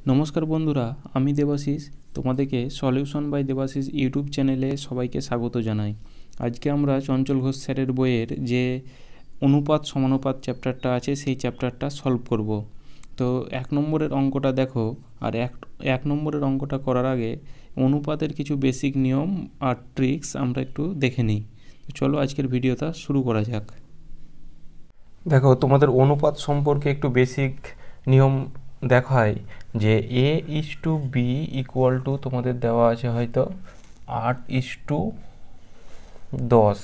নমস্কার বন্ধুরা, আমি দেবাশিস। তোমাদেরকে সলিউশন বাই দেবাশিস ইউটিউব চ্যানেলে সবাইকে স্বাগত জানাই। আজকে আমরা চঞ্চল ঘোষ স্যারের বইয়ের যে অনুপাত সমানুপাত চ্যাপ্টারটা আছে সেই চ্যাপ্টারটা সলভ করব। তো 1 নম্বরের অঙ্কটা দেখো। আর এক নম্বরের অঙ্কটা করার আগে অনুপাতের কিছু বেসিক নিয়ম আর ট্রিক্স আমরা একটু দেখে নিই। তো চলো আজকের ভিডিওটা শুরু করা যাক। দেখো, তোমাদের অনুপাত সম্পর্কে একটু বেসিক নিয়ম দেখায় যে A/B ইকুয়াল টু তোমাদের দেওয়া আছে হয়তো 8:10।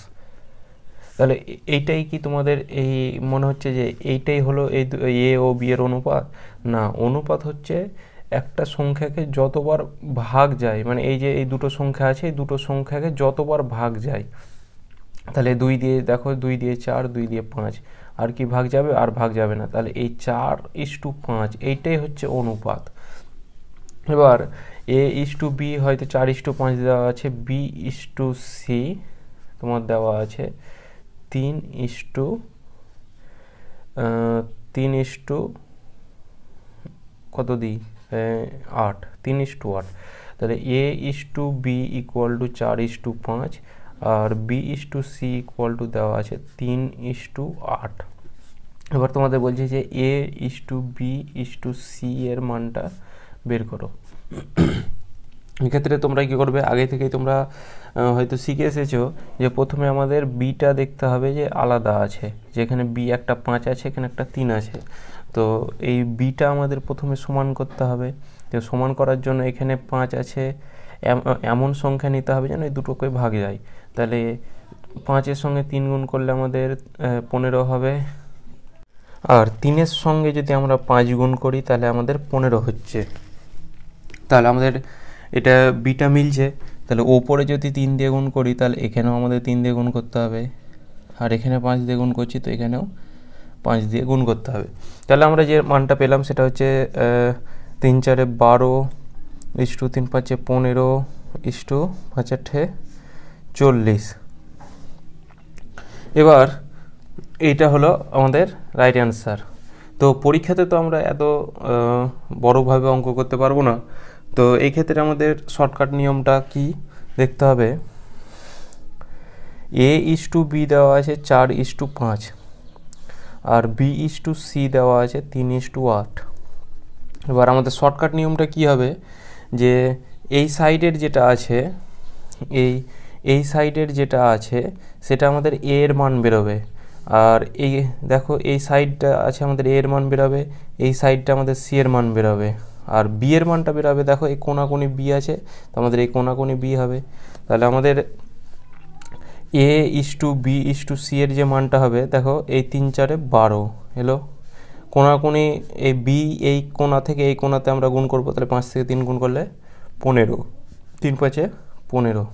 তাহলে এইটাই কি তোমাদের এই মনে হচ্ছে যে এইটাই হলো এই এ ও বি এর অনুপাত? না, অনুপাত হচ্ছে একটা সংখ্যাকে যতবার ভাগ যায়, মানে এই যে এই দুটো সংখ্যা আছে, এই দুটো সংখ্যাকে যতবার ভাগ যায়। তাহলে 2 দিয়ে দেখো, 2 দিয়ে 4, 2 দিয়ে 5, আর কি ভাগ যাবে? আর ভাগ যাবে না। তাহলে এই 4:5 এইটাই হচ্ছে অনুপাত। এবার A/B হয়তো 4:5 দেওয়া আছে, B/C তোমার দেওয়া আছে 3 কত দিই 8, 3:8। তাহলে A/B ইকুয়াল টু 4:5 আর B/C ইকুয়াল টু দেওয়া আছে 3:8। এবার তোমাদের বলছে যে A/B/C এর মানটা বের করো। এক্ষেত্রে তোমরা কী করবে, আগে থেকেই তোমরা হয়তো শিখে এসেছো যে প্রথমে আমাদের বিটা দেখতে হবে যে আলাদা আছে, যেখানে বি একটা 5 আছে, এখানে একটা 3 আছে। তো এই বিটা আমাদের প্রথমে সমান করতে হবে। তো সমান করার জন্য এখানে 5 আছে, এমন সংখ্যা নিতে হবে যেন এই দুটোকে ভাগ যায়। তাহলে 5-এর সঙ্গে 3 গুণ করলে আমাদের 15 হবে, আর 3-এর সঙ্গে যদি আমরা 5 গুণ করি তাহলে আমাদের 15 হচ্ছে। তাহলে আমাদের এটা বিটা মিলছে। তাহলে ওপরে যদি 3 দিয়ে গুণ করি তাহলে এখানেও আমাদের 3 দিয়ে গুণ করতে হবে, আর এখানে 5 দিয়ে গুণ করছি তো এখানেও 5 দিয়ে গুণ করতে হবে। তাহলে আমরা যে মানটা পেলাম সেটা হচ্ছে 3 4 12, 3 5 15, 5 8 40। এবার এইটা হলো আমাদের রাইট অ্যান্সার। তো পরীক্ষাতে তো আমরা এত বড়োভাবে অঙ্ক করতে পারবো না। তো এই ক্ষেত্রে আমাদের শর্টকাট নিয়মটা কি দেখতে হবে। A/B দেওয়া আছে 4:5 আর B/C দেওয়া আছে 3:8। এবার আমাদের শর্টকাট নিয়মটা কি হবে যে এই সাইডের যেটা আছে, এই সাইডের যেটা আছে সেটা আমাদের A এর মান বেরোবে। আর এই দেখো, এই সাইডটা আছে আমাদের A এর মান বেরোবে, এই সাইডটা আমাদের C এর মান বেরোবে, আর B এর মানটা বেরোবে। দেখো এই কোনাকুনি B আছে, তো আমাদের এই কোনাকুনি B হবে। তাহলে আমাদের A/B/C এর যে মানটা হবে, দেখো এই 3 4 12 এলো। কোনাকুনি এই B এই কোনা থেকে এই কোনাতে আমরা গুণ করবো, তাহলে 5 থেকে 3 গুণ করলে 15, 3 5 15।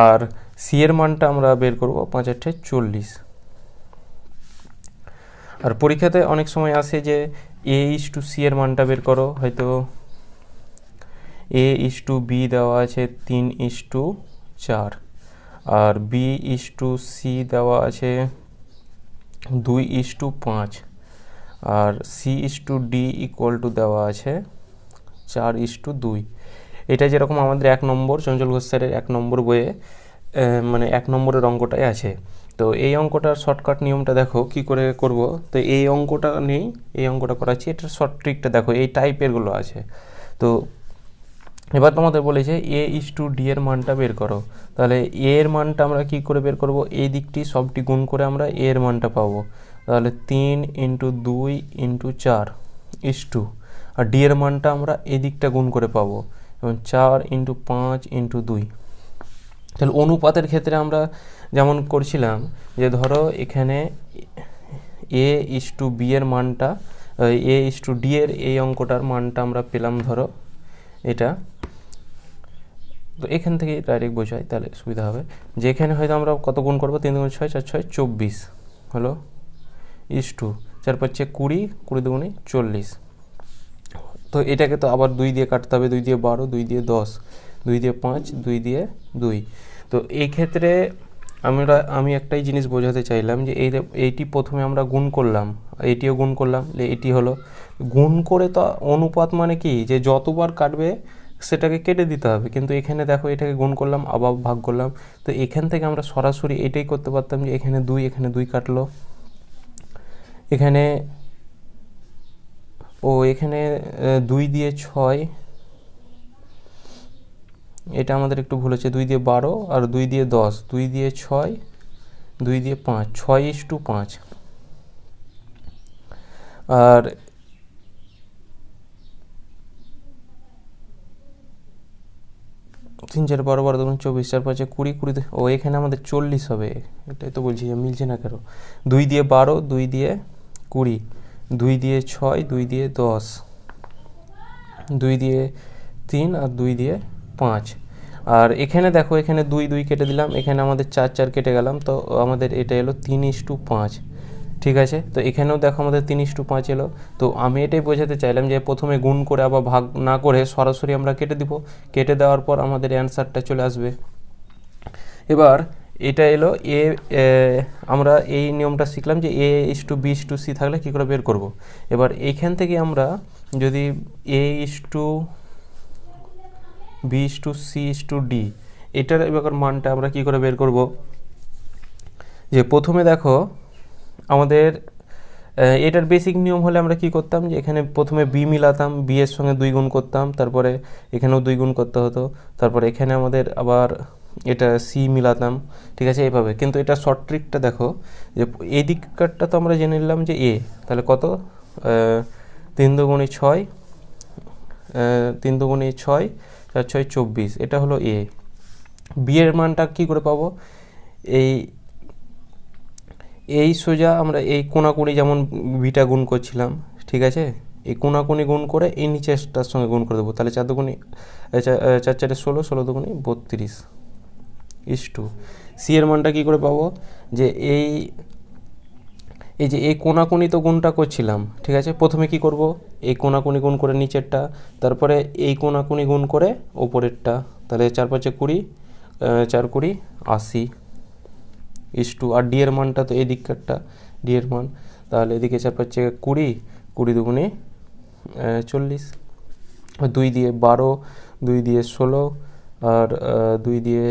আর সি এর মানটা আমরা বের করব 5 8 40। আর পরীক্ষাতে অনেক সময় আসে যে A/C এর মানটা বের করো, হয়তো A/B দেওয়া আছে 3:4 আর B/C দেওয়া আছে 2:5 আর C/D ইকুয়াল টু দেওয়া আছে 4:2। এটা যেরকম আমাদের 1 নম্বর চঞ্চল ঘোষ স্যারের 1 নম্বর বইয়ে মানে 1 নম্বরের অঙ্কটাই আছে। তো এই অঙ্কটার শর্টকাট নিয়মটা দেখো কি করে করব। তো এই অঙ্কটা নেই, এই অঙ্কটা করাচ্ছি, এটার শর্ট ট্রিকটা দেখো, এই টাইপেরগুলো আছে। তো এবার তোমাদের বলেছে A/D এর মানটা বের করো। তাহলে A এর মানটা আমরা কি করে বের করব, এই দিকটি সবটি গুণ করে আমরা A এর মানটা পাবো। তাহলে 3 × 2 × 4 আর D এর মানটা আমরা এই দিকটা গুণ করে পাবো, এবং 4 × 5 × 2। তাহলে অনুপাতের ক্ষেত্রে আমরা যেমন করছিলাম যে ধরো এখানে A/B এর মানটা, A/D এর এই অঙ্কটার মানটা আমরা পেলাম, ধরো এটা। তো এখান থেকে ডাইরেক্ট বোঝাই তাহলে সুবিধা হবে, যে এখানে হয়তো আমরা কত গুণ করবো, 3 × 6 4 6 24 হলো, 4 5 20, 20 দুগুণে 40। তো এটাকে তো আবার 2 দিয়ে কাটতে হবে, 2 দিয়ে 12, 2 দিয়ে 10, 2 দিয়ে 5, 2 দিয়ে 2। তো এই ক্ষেত্রে আমি একটাই জিনিস বোঝাতে চাইলাম যে এইটি প্রথমে আমরা গুণ করলাম, এইটিও গুণ করলাম, এটি হলো গুণ করে তো অনুপাত মানে কি যে যতবার কাটবে সেটাকে কেটে দিতে হবে, কিন্তু এখানে দেখো এটাকে গুণ করলাম আবার ভাগ করলাম। তো এখান থেকে আমরা সরাসরি এটাই করতে পারতাম যে এখানে 2 এখানে 2 কাটলো, এখানে এখানে 2 দিয়ে 6, এটা আমাদের একটু ভুল হচ্ছে, 2 দিয়ে 12 আর 2 দিয়ে 10, 2 দিয়ে 6, 2 দিয়ে 5, 6:5। আর 3 4 12 12 2 24, 4 5 20 20, এখানে আমাদের 40 হবে। এটাই তো বলছি যে মিলছে না কেন। 2 দিয়ে 12, 2 দিয়ে 20, 2 দিয়ে 6, 2 দিয়ে 10, 2 দিয়ে 3 আর 2 দিয়ে 5। আর এখানে দেখো এখানে 2 2 কেটে দিলাম, এখানে আমাদের 4 4 কেটে গেলাম, তো আমাদের এটা এলো 3:5। ঠিক আছে, তো এখানেও দেখো আমাদের 3:5 এলো। তো আমি এটাই বোঝাতে চাইলাম যে প্রথমে গুণ করে আবার ভাগ না করে সরাসরি আমরা কেটে দিব, কেটে দেওয়ার পর আমাদের অ্যান্সারটা চলে আসবে। এবার এটা এলো এ, আমরা এই নিয়মটা শিখলাম যে A:B:C থাকলে কী করে বের করব। এবার এইখান থেকে আমরা যদি A:B:C:D এটার এবার মানটা আমরা কী করে বের করব, যে প্রথমে দেখো আমাদের এটার বেসিক নিয়ম হলে আমরা কি করতাম যে এখানে প্রথমে বি মিলাতাম, বি এর সঙ্গে 2 গুণ করতাম, তারপরে এখানেও 2 গুণ করতে হতো, তারপরে এখানে আমাদের আবার এটা সি মিলাতাম। ঠিক আছে, এইভাবে। কিন্তু এটা শর্ট ট্রিকটা দেখো যে এই দিককারটা তো আমরা জেনে নিলাম যে এ, তাহলে কত 3 দুগুণে 6, 3 দুগুণে 6, 4 6 24, এটা হলো এ। বি এর মানটা কী করে পাবো, এই সোজা আমরা এই কোণাকুণি যেমন বিটা গুণ করছিলাম, ঠিক আছে, এই কোণাকুণি গুণ করে এই নিচেরটার সঙ্গে গুণ করে দেবো, তাহলে 4 দুগুণে 4 4 16, 16 দুগুণে 32 ইস টু সি এর মানটা কী করে পাবো, যে এই যে এই কোণাকুণি তো গুণটা করছিলাম, ঠিক আছে, প্রথমে কি করব, এই কোণাকুণি গুণ করে নিচেরটা, তারপরে এই কোণাকুণি গুণ করে ওপরেরটা, তাহলে 4 5 20, 4 20 80 ইস টু, আর ডি এর মানটা তো এই দিককারটা ডি এর মান, তাহলে এদিকে 4 5 20, 20 দুগুণে 40, 2 দিয়ে 12, 2 দিয়ে 16, আর 2 দিয়ে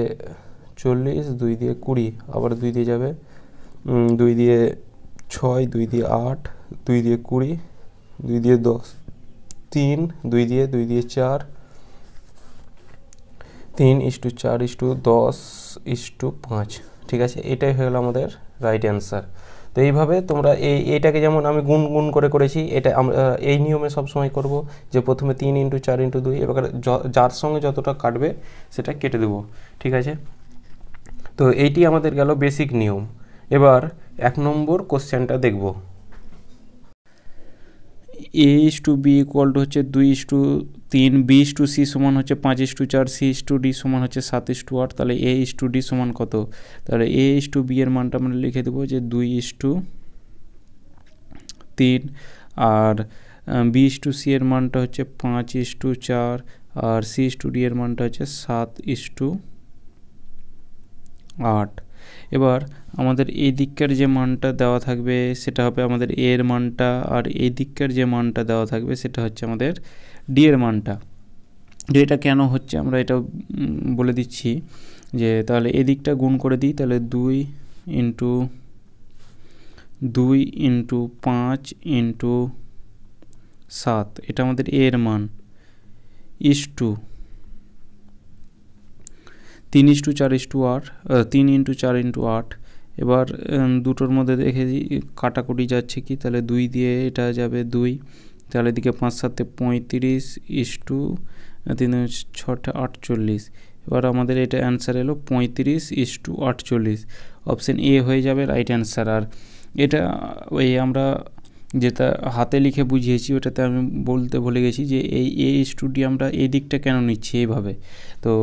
40, 2 দিয়ে 20, আবার 2 দিয়ে যাবে, 2 দিয়ে 6, 2 দিয়ে 8, 2 দিয়ে 20, 2 দিয়ে 10, 3, 2 দিয়ে 4, 3:4:10:5। ঠিক আছে, এটাই হয়ে গেল আমাদের রাইট অ্যান্সার। তো এইভাবে তোমরা এইটাকে যেমন আমি গুণ করে করেছি, এটা আমরা এই নিয়মে সবসময় করব যে প্রথমে 3 × 4 × 2, এবার যার সঙ্গে যতটা কাটবে সেটা কেটে দেবো। ঠিক আছে, তো এইটি আমাদের গেল বেসিক নিয়ম। এবার 1 নম্বর কোশ্চেনটা দেখব। A:B হচ্ছে 2:3, B:C সমান হচ্ছে 5:4, C:D সমান হচ্ছে 7:8, তাহলে A:D সমান কত, তাহলে A:B এর মানটা আমরা লিখে দেবো যে 2:3, আর B:C এর মানটা হচ্ছে 5:4, আর C:D এর মানটা হচ্ছে 7:8। এবার আমাদের এই দিককার যে মানটা দেওয়া থাকবে সেটা হবে আমাদের এ এর মানটা, আর এই দিককার যে মানটা দেওয়া থাকবে সেটা হচ্ছে আমাদের ডি এর মানটা। এটা কেন হচ্ছে আমরা এটা বলে দিচ্ছি, যে তাহলে এই দিকটা গুণ করে দিই, তাহলে 2 × 5 × 7, এটা আমাদের এ এর মান, ইস টু 3:4:8, 3 × 4 × 8। এবার দুটোর মধ্যে দেখে কাটাকুটি যাচ্ছে কি, তাহলে 2 দিয়ে এটা যাবে 2, তাহলে এদিকে 5 7 35, ইস টু 3 6 48। এবার আমাদের এটা অ্যান্সার এলো 35:48, অপশান এ হয়ে যাবে রাইট অ্যান্সার। আর এটা ওই আমরা যেটা হাতে লিখে বুঝিয়েছি ওটাতে আমি বলতে ভুলে গেছি যে এই A:D আমরা এই দিকটা কেন নিচ্ছি এইভাবে। তো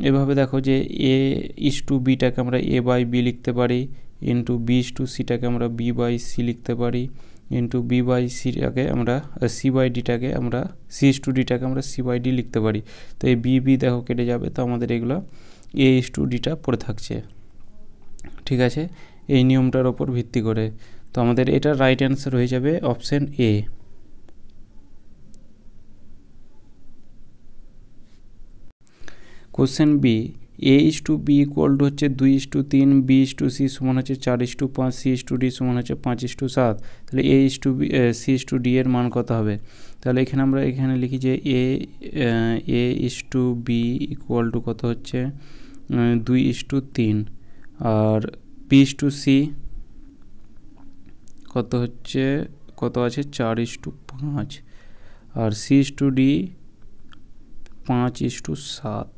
এভাবে দেখো যে A:B আমরা A/B লিখতে পারি, ইন্টু B:C আমরা B/C লিখতে পারি, ইন্টু B/C আমরা C/D আমরা C:D আমরা C/D লিখতে পারি। তো এই B দেখো কেটে যাবে, তো আমাদের এগুলো A:D পড়ে থাকছে। ঠিক আছে, এই নিয়মটার ওপর ভিত্তি করে তো আমাদের এটা রাইট অ্যান্সার হয়ে যাবে অপশান এ। কোশ্চেন বি A/B ইকুয়াল টু হচ্ছে 2:3, B/C সমান হচ্ছে 4:5, C/D সমান হচ্ছে 5:7। তাহলে C/D এর মান কত হবে? তাহলে আমরা এখানে লিখি যে A/B ইকুয়াল টু কত হচ্ছে 2:3, আর B/C কত আছে 4:5, আর C/D 5:7।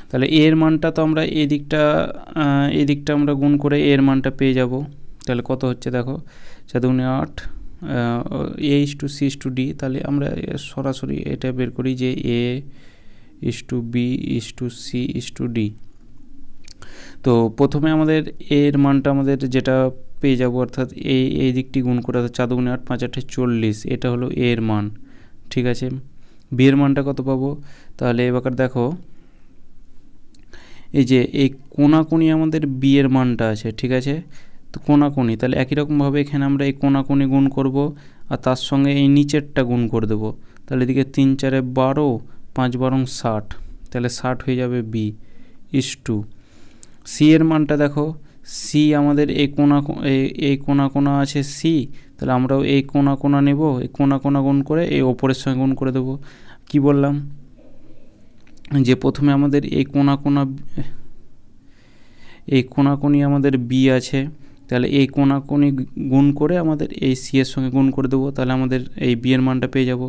তাহলে এর মানটা তো আমরা এদিকটা আমরা গুণ করে এর মানটা পেয়ে যাব। তাহলে কত হচ্ছে দেখো, 4×8 A/C/D। তাহলে আমরা সরাসরি এটা বের করি যে A/B/C/D। তো প্রথমে আমাদের এর মানটা আমাদের যেটা পেয়ে যাব, অর্থাৎ এই দিকটি গুণ করে, অর্থাৎ 4×8 5×8 40, এটা হলো এর মান। ঠিক আছে, বি এর মানটা কত পাবো? তাহলে এবার দেখো, এই যে এই কোণাকুণি আমাদের বি এর মানটা আছে। ঠিক আছে, তো কোণাকুণি, তাহলে একই রকমভাবে এখানে আমরা এই কোণাকুণি গুণ করব, আর তার সঙ্গে এই নিচেরটা গুণ করে দেবো। তাহলে এদিকে 3 4 12, 5 12 60, তাহলে 60 হয়ে যাবে B/2। সি এর মানটা দেখো, সি আমাদের এই কোণা আছে সি, তাহলে আমরাও এই কোণা নেব, এই কোণা গুণ করে এই ওপরের সঙ্গে গুণ করে দেবো। কি বললাম যে প্রথমে আমাদের এই কোণাকুণি আমাদের বি আছে, তাহলে এই কোণাকুণি গুণ করে আমাদের এই সি এর সঙ্গে গুণ করে দেবো। তাহলে আমাদের এই বি এর মানটা পেয়ে যাব।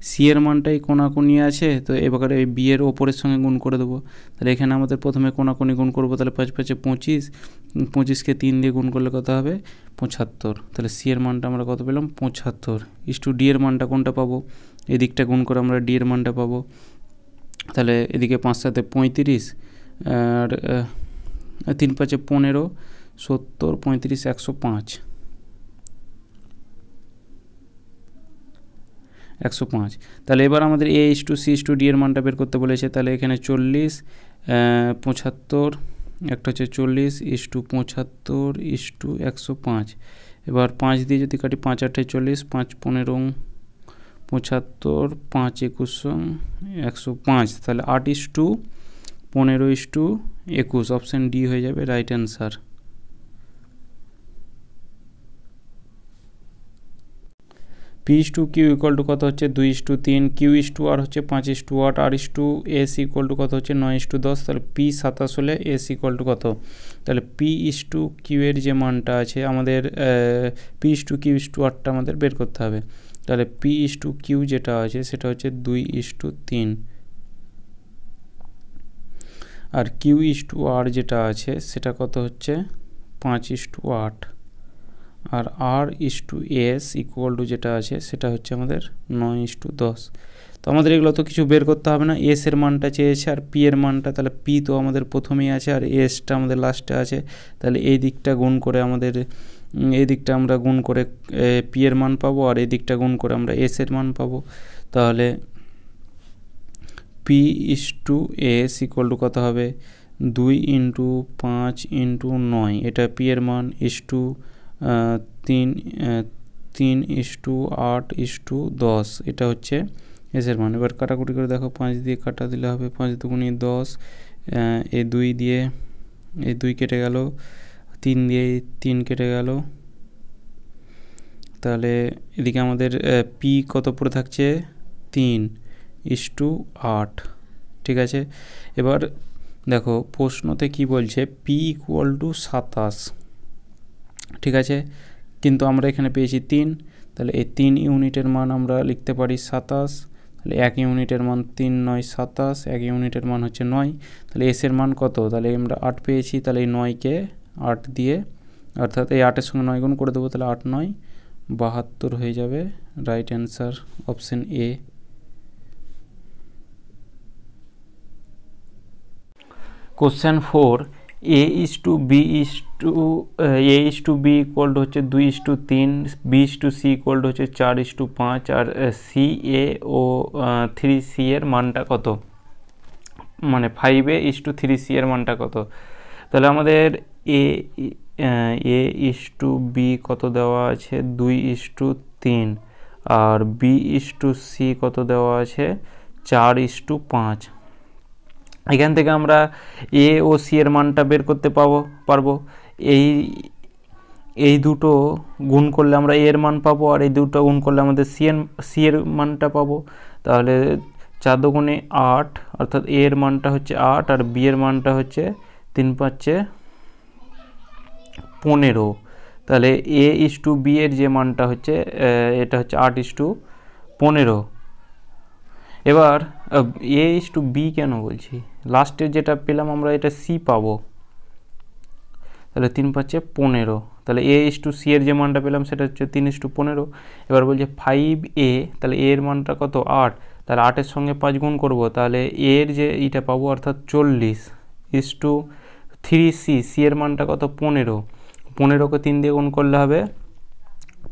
সি এর মানটা এই কোণাকুণি আছে, তো এবার এই বি এর ওপরের সঙ্গে গুণ করে দেবো। তাহলে এখানে আমাদের প্রথমে কোণাকুণি গুণ করবো, তাহলে 5 5 25, 25কে 3 দিয়ে গুণ করলে কত হবে 75। তাহলে সি এর মানটা আমরা কত পেলাম 75। ডি এর মানটা কোনটা পাবো? এদিকটা গুণ করে আমরা ডি এর মানটা পাবো। তাহলে এদিকে 5 7 35, আর 3 5 15, 70 35 105, 105। তাহলে এবার আমাদের A/C/D এর মানটা বের করতে বলেছে। তাহলে এখানে 40 75, একটা হচ্ছে 40:75:105। এবার 5 দিয়ে যদি কাটি, 5 8 40, 5 15 75, 5 21 105। তাহলে 8:15:21, অপশান ডি হয়ে যাবে right answer. P/Q equal to কত হচ্ছে 2:3, Q/R হচ্ছে 5:8, R/S ইকুয়াল টু কত হচ্ছে 9:10। তাহলে P27 হলে S ইকুয়াল টু কত? তাহলে P/Q এর যে মানটা আছে আমাদের, P/Q/R আমাদের বের করতে হবে। তাহলে P/Q যেটা আছে সেটা হচ্ছে 2:3, আর Q/R যেটা আছে সেটা কত হচ্ছে 5:8, আর R/S ইকুয়াল টু যেটা আছে সেটা হচ্ছে আমাদের 9:10। তো আমাদের এগুলো তো কিছু বের করতে হবে না, এস এর মানটা চেয়েছে আর পি এর মানটা, তাহলে পি তো আমাদের প্রথমেই আছে আর এসটা আমাদের লাস্টে আছে। তাহলে এই দিকটা গুণ করে আমাদের, এই দিকটা আমরা গুণ করে পি এর মান পাবো, আর এই দিকটা গুণ করে আমরা এস এর মান পাবো। তাহলে P/S ইকুয়াল টু কত হবে 2 × 5 × 9, এটা পি এর মান, 3:8:10, এটা হচ্ছে এসের মান। এবার কাটাকুটি করে দেখো, 5 দিয়ে কাটা দিলে হবে 5 দুগুণে 10, এই 2 দিয়ে এই 2 কেটে গেল, 3 দিয়ে 3 কেটে গেল। তাহলে এদিকে আমাদের পি কত পড়ে থাকছে 3:8। ঠিক আছে, এবার দেখো প্রশ্নতে কি বলছে, পি ইকুয়াল টু 27। ঠিক আছে, কিন্তু আমরা এখানে পেয়েছি 3, তাহলে এই 3 ইউনিটের মান আমরা লিখতে পারি 27। তাহলে 1 ইউনিটের মান 3 9 27, 1 ইউনিটের মান হচ্ছে 9। তাহলে এস এর মান কত? তাহলে আমরা 8 পেয়েছি, তাহলে এই 9কে 8 দিয়ে, অর্থাৎ এই 8-এর সঙ্গে 9 গুণ করে দেবো, তাহলে 8 9 72 হয়ে যাবে right answer, option A. Question 4, A/B equal to হচ্ছে 2:3, B/C ইকুয়াল টু হচ্ছে 4:5, আর CA ও 3C এর মানটা কত? মানে 5A/3C এর মানটা কত? তাহলে আমাদের A/B কত দেওয়া আছে 2:3, আর B/C কত দেওয়া আছে 4:5। এখান থেকে আমরা এ ও সি এর মানটা বের করতে পারবো। এই দুটো গুণ করলে আমরা এ এর মান পাবো, আর এই দুটো গুণ করলে আমাদের সি এর মানটা পাবো। তাহলে 4 দুগুণে 8, অর্থাৎ এ এর মানটা হচ্ছে 8 আর বি এর মানটা হচ্ছে 3 5 15। তাহলে এ ইস টু বি এর যে মানটা হচ্ছে এটা হচ্ছে 8:15। এবার এ ইস টু বি কেন বলছি, লাস্টের যেটা পেলাম আমরা এটা সি পাবো। তাহলে 3 5 15। তাহলে এ ইস টু সি এর যে মানটা পেলাম সেটা হচ্ছে 3:15। এবার বলছে 5a, তাহলে এর মানটা কত 8, তাহলে 8-এর সঙ্গে 5 গুণ করবো, তাহলে এর যে এইটা পাবো অর্থাৎ 40 ইস টু 3c, সি এর মানটা কত 15, 15কে 3 দিয়ে গুণ করলে হবে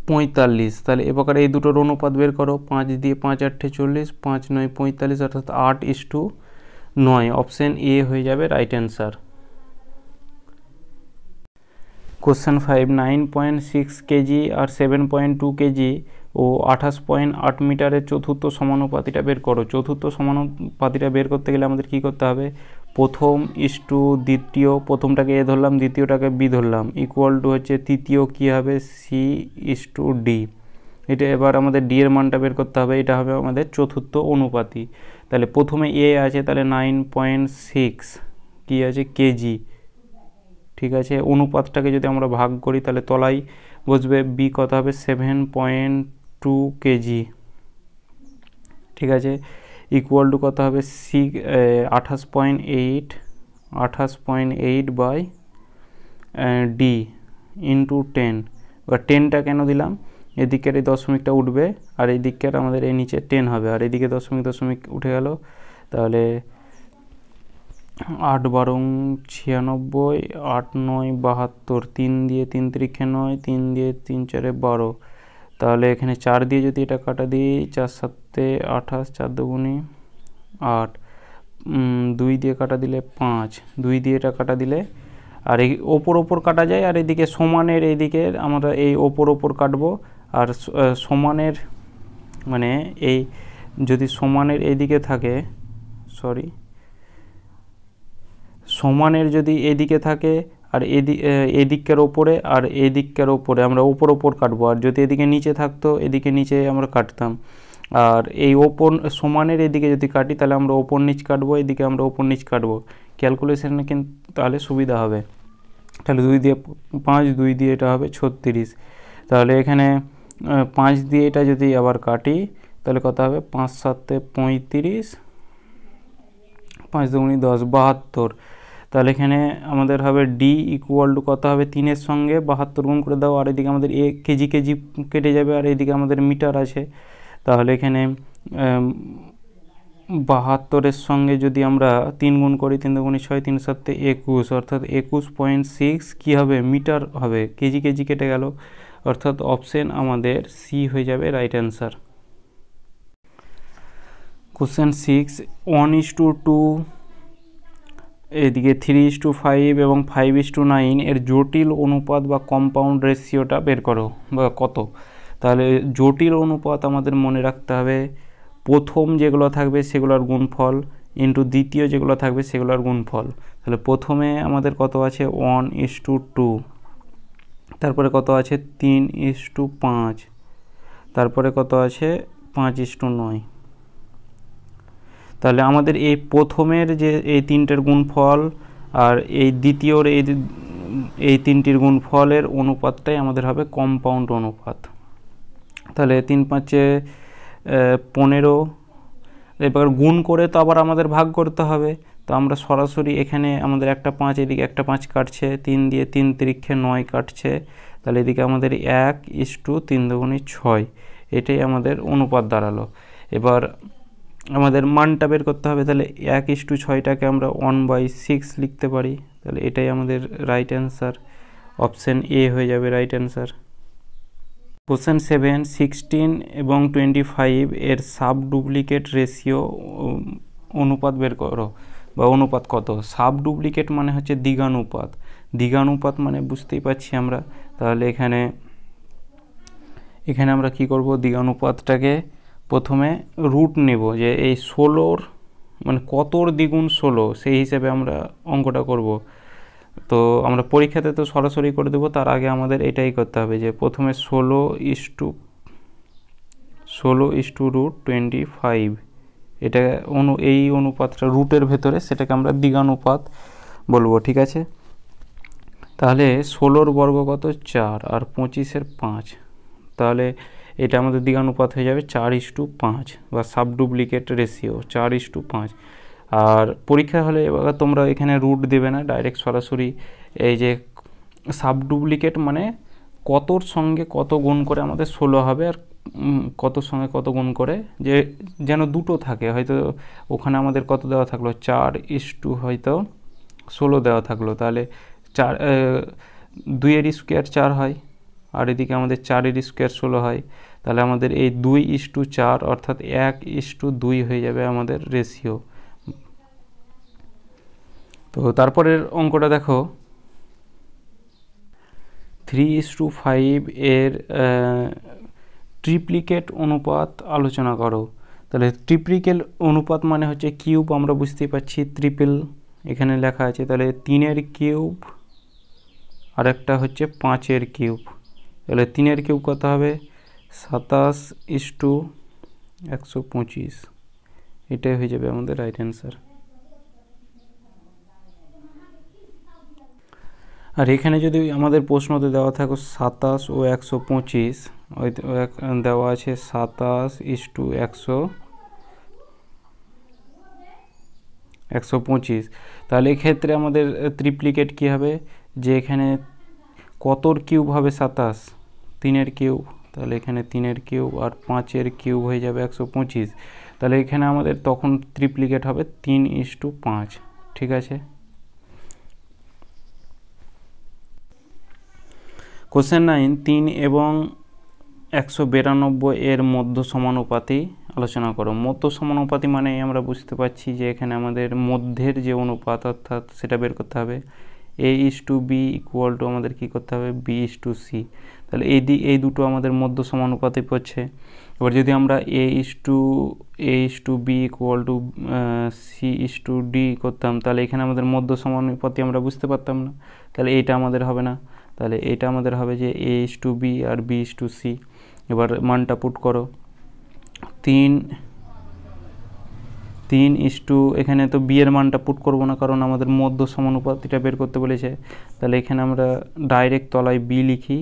45। তাহলে এ প্রকারে এই দুটোর অনুপাত বের করো, 5 দিয়ে 5 8 40, 5 9 45, অর্থাৎ 8:9। অপশন এ হয়ে যাবে রাইট অ্যান্সার। কোশ্চেন 5, 9.6 কেজি আর 7.2 কেজি ও 28.8 মিটারের চতুর্থ সমানুপাতিটা বের করো। চতুর্থ সমানুপাতিটা বের করতে গেলে আমাদের কি করতে হবে, প্রথম ইস টু দ্বিতীয়, প্রথমটাকে এ ধরলাম, দ্বিতীয়টাকে বি ধরলাম, ইকুয়াল টু হচ্ছে তৃতীয় কী হবে সি ইস টু ডি। এটা এবার আমাদের ডি এর মানটা বের করতে হবে, এটা হবে আমাদের চতুর্থ অনুপাতি। তাহলে প্রথমে এ আছে, তাহলে 9.6 কী আছে কেজি, ঠিক আছে। অনুপাতটাকে যদি আমরা ভাগ করি তাহলে তলায় বসবে বি, কত হবে 7.2 কেজি, ঠিক আছে। ইকুয়াল টু কত হবে সি 28.8 বাই ডি ইন্টু 10। এবার 10টা কেন দিলাম, এদিকের এই দশমিকটা উঠবে আর এই দিকের আমাদের এই নিচে 10 হবে, আর এদিকে দশমিক উঠে গেল। তাহলে 8 12 96, 8 9 72, 3 দিয়ে 3 3 9, 3 দিয়ে 3 4 12। তাহলে এখানে 4 দিয়ে যদি এটা কাটা দিই, 4 7 28, 4 দুগুণে 8, 2 দিয়ে কাটা দিলে 5, 2 দিয়ে এটা কাটা দিলে, আর এই ওপর কাটা যায়, আর এদিকে সমানের এইদিকে আমরা এই ওপর কাটবো, আর সমানের মানে এই যদি সমানের এইদিকে থাকে, সমানের যদি এদিকে থাকে আর এদিকের ওপরে আর এদিকের ওপরে আমরা ওপর কাটবো, আর যদি এদিকে নিচে থাকতো এদিকে নিচে আমরা কাটতাম। আর এই সমানের এদিকে যদি কাটি তাহলে আমরা ওপর নিচ কাটবো, এদিকে আমরা ওপর নিচ কাটবো। ক্যালকুলেশনে কিন্তু তাহলে সুবিধা হবে। তাহলে 2 দিয়ে 5, 2 দিয়ে এটা হবে 36। তাহলে এখানে 5 দিয়ে এটা যদি আবার কাটি তাহলে কত হবে, 5 7 35, 5 2 10 72। তাহলে এখানে আমাদের হবে ডি ইকুয়াল টু কত হবে, 3-এর সঙ্গে 72 গুণ করে দাও, আর এদিকে আমাদের এ কেজি কেটে যাবে, আর এদিকে আমাদের মিটার আছে। তাহলে এখানে 72-এর সঙ্গে যদি আমরা 3 গুণ করি, 3 দুগুণে 6, 3 7 21, অর্থাৎ 21.6 কী হবে মিটার হবে, কেজি কেটে গেল, অর্থাৎ অপশন আমাদের সি হয়ে যাবে রাইট অ্যান্সার। কোশ্চেন 6, 1:2, এদিকে 3:5 এবং 5:9 এর জটিল অনুপাত বা কম্পাউন্ড রেশিওটা বের করো বা কত। তাহলে জটিল অনুপাত আমাদের মনে রাখতে হবে, প্রথম যেগুলো থাকবে সেগুলোর গুণফল ইন্টু দ্বিতীয় যেগুলো থাকবে সেগুলোর গুণফল। তাহলে প্রথমে আমাদের কত আছে 1:2, তারপরে কত আছে 3:5, তারপরে কত আছে 5:9। তাহলে আমাদের এই প্রথমের যে এই তিনটের গুণফল আর এই দ্বিতীয়র এই তিনটির গুণফলের অনুপাতটাই আমাদের হবে কম্পাউন্ড অনুপাত। তাহলে 3 5 15, এবার গুণ করে তো আবার আমাদের ভাগ করতে হবে। তো আমরা সরাসরি এখানে আমাদের একটা 5, এদিকে একটা 5 কাটছে, 3 দিয়ে 3 3 9 কাটছে, তাহলে এদিকে আমাদের 1:3 দুগুণে 6, এটাই আমাদের অনুপাত দাঁড়ালো। এবার আমাদের মানটা বের করতে হবে, তাহলে 1:6টাকে আমরা 1/6 লিখতে পারি, তাহলে এটাই আমাদের রাইট অ্যান্সার। অপশান এ হয়ে যাবে রাইট অ্যান্সার। কোশ্চেন 7, 16 এবং 25 এর সাব ডুপ্লিকেট রেশিও অনুপাত বের করো, বা অনুপাত কত। সাব ডুপ্লিকেট মানে হচ্ছে দ্বিঘানুপাত মানে বুঝতেই পারছি আমরা। তাহলে এখানে আমরা কি করব, দ্বিঘানুপাতটাকে প্রথমে রুট নেব, যে এই 16 মানে কতর দ্বিগুণ 16 সেই হিসেবে আমরা অঙ্কটা করব। তো আমরা পরীক্ষাতে তো সরাসরি করে দেবো, তার আগে আমাদের এটাই করতে হবে যে প্রথমে 16:√25 এটা এই অনুপাতটা রুটের ভেতরে, সেটাকে আমরা দ্বিঘানুপাত বলবো, ঠিক আছে। তাহলে 16 বর্গ কত 4 আর 25 5, তাহলে এটা আমাদের দ্বিঘানুপাত হয়ে যাবে 4:5 বা সাবডুপ্লিকেট রেশিও 4:5। আর পরীক্ষা হলে এবার তোমরা এখানে রুট দেবে না, ডাইরেক্ট সরাসরি এই যে সাবডুপ্লিকেট মানে কতর সঙ্গে কত গুণ করে আমাদের 16 হবে, আর কতর সঙ্গে কত গুণ করে যে যেন দুটো থাকে, হয়তো ওখানে আমাদের কত দেওয়া থাকলো 4:, হয়তো 16 দেওয়া থাকলো, তাহলে 2 এর স্কোয়ার 4 হয়, আর এদিকে আমাদের 4 এর স্কোয়ার 16 হয়, তাহলে আমাদের এই 2:4 অর্থাৎ 1:2 হয়ে যাবে আমাদের রেশিও। তো তারপরের অঙ্কটা দেখো, 3:5 এর ট্রিপ্লিকেট অনুপাত আলোচনা করো। তাহলে ট্রিপ্লিকেট অনুপাত মানে হচ্ছে কিউব, আমরা বুঝতেই পারছি, ট্রিপল এখানে লেখা আছে, তাহলে 3 কিউব আর একটা হচ্ছে 5 কিউব। তাহলে 3 কিউব কত হবে 27:125, এটাই হয়ে যাবে আমাদের রাইট অ্যান্সার। আর এখানে যদি আমাদের প্রশ্নতে দেওয়া থাকে 27 ও 125, দেওয়া আছে 27:125, তাহলে এক্ষেত্রে আমাদের ট্রিপ্লিকেট কী হবে, যে এখানে কতর কিউব হবে 27, 3 কিউব, তাহলে এখানে 3 কিউব আর 5 কিউব হয়ে যাবে 125, তাহলে এখানে আমাদের তখন ট্রিপ্লিকেট হবে 3:5, ঠিক আছে। কোশ্চেন 9, 3 এবং 192 এর মধ্য সমানুপাতি আলোচনা করো। মধ্য সমানুপাতি মানে আমরা বুঝতে পারছি যে এখানে আমাদের মধ্যের যে অনুপাত অর্থাৎ সেটা বের করতে হবে। A:B = আমাদের কী করতে হবে B:C, তাহলে এই দুটো আমাদের মধ্য সমানুপাতি পড়ছে। এবার যদি আমরা A:B = C:D করতাম, তাহলে এখানে আমাদের মধ্য সমানুপাতি আমরা বুঝতে পারতাম না, তাহলে এইটা আমাদের হবে না, তাহলে এটা আমাদের হবে যে A:B আর B:C। এবার মানটা পুট করো, 3 এখানে তো বি এর মানটা পুট করবো না, কারণ আমাদের মধ্য সমানুপাতিটা বের করতে বলেছে, তাহলে এখানে আমরা ডাইরেক্ট তলায় বি লিখি,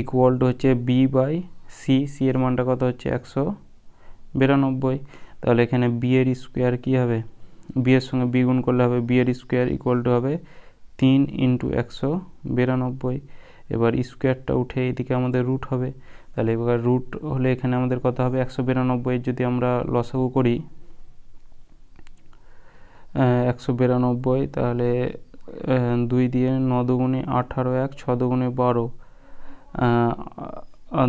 = হচ্ছে B/C, সি এর মানটা কত হচ্ছে 192, তাহলে এখানে বি এর স্কোয়ার কী হবে, বি এর সঙ্গে বি গুণ করলে হবে বি এর স্কোয়ার = হবে 3 × 192, এবার স্কোয়ারটা উঠে এদিকে আমাদের রুট হবে, তাহলে এবার রুট হলে এখানে আমাদের কত হবে 192, যদি আমরা লসাগু করি 192, তাহলে 2 দিয়ে 9 দুগুণে 18, 1 6 দুগুণে 12, আর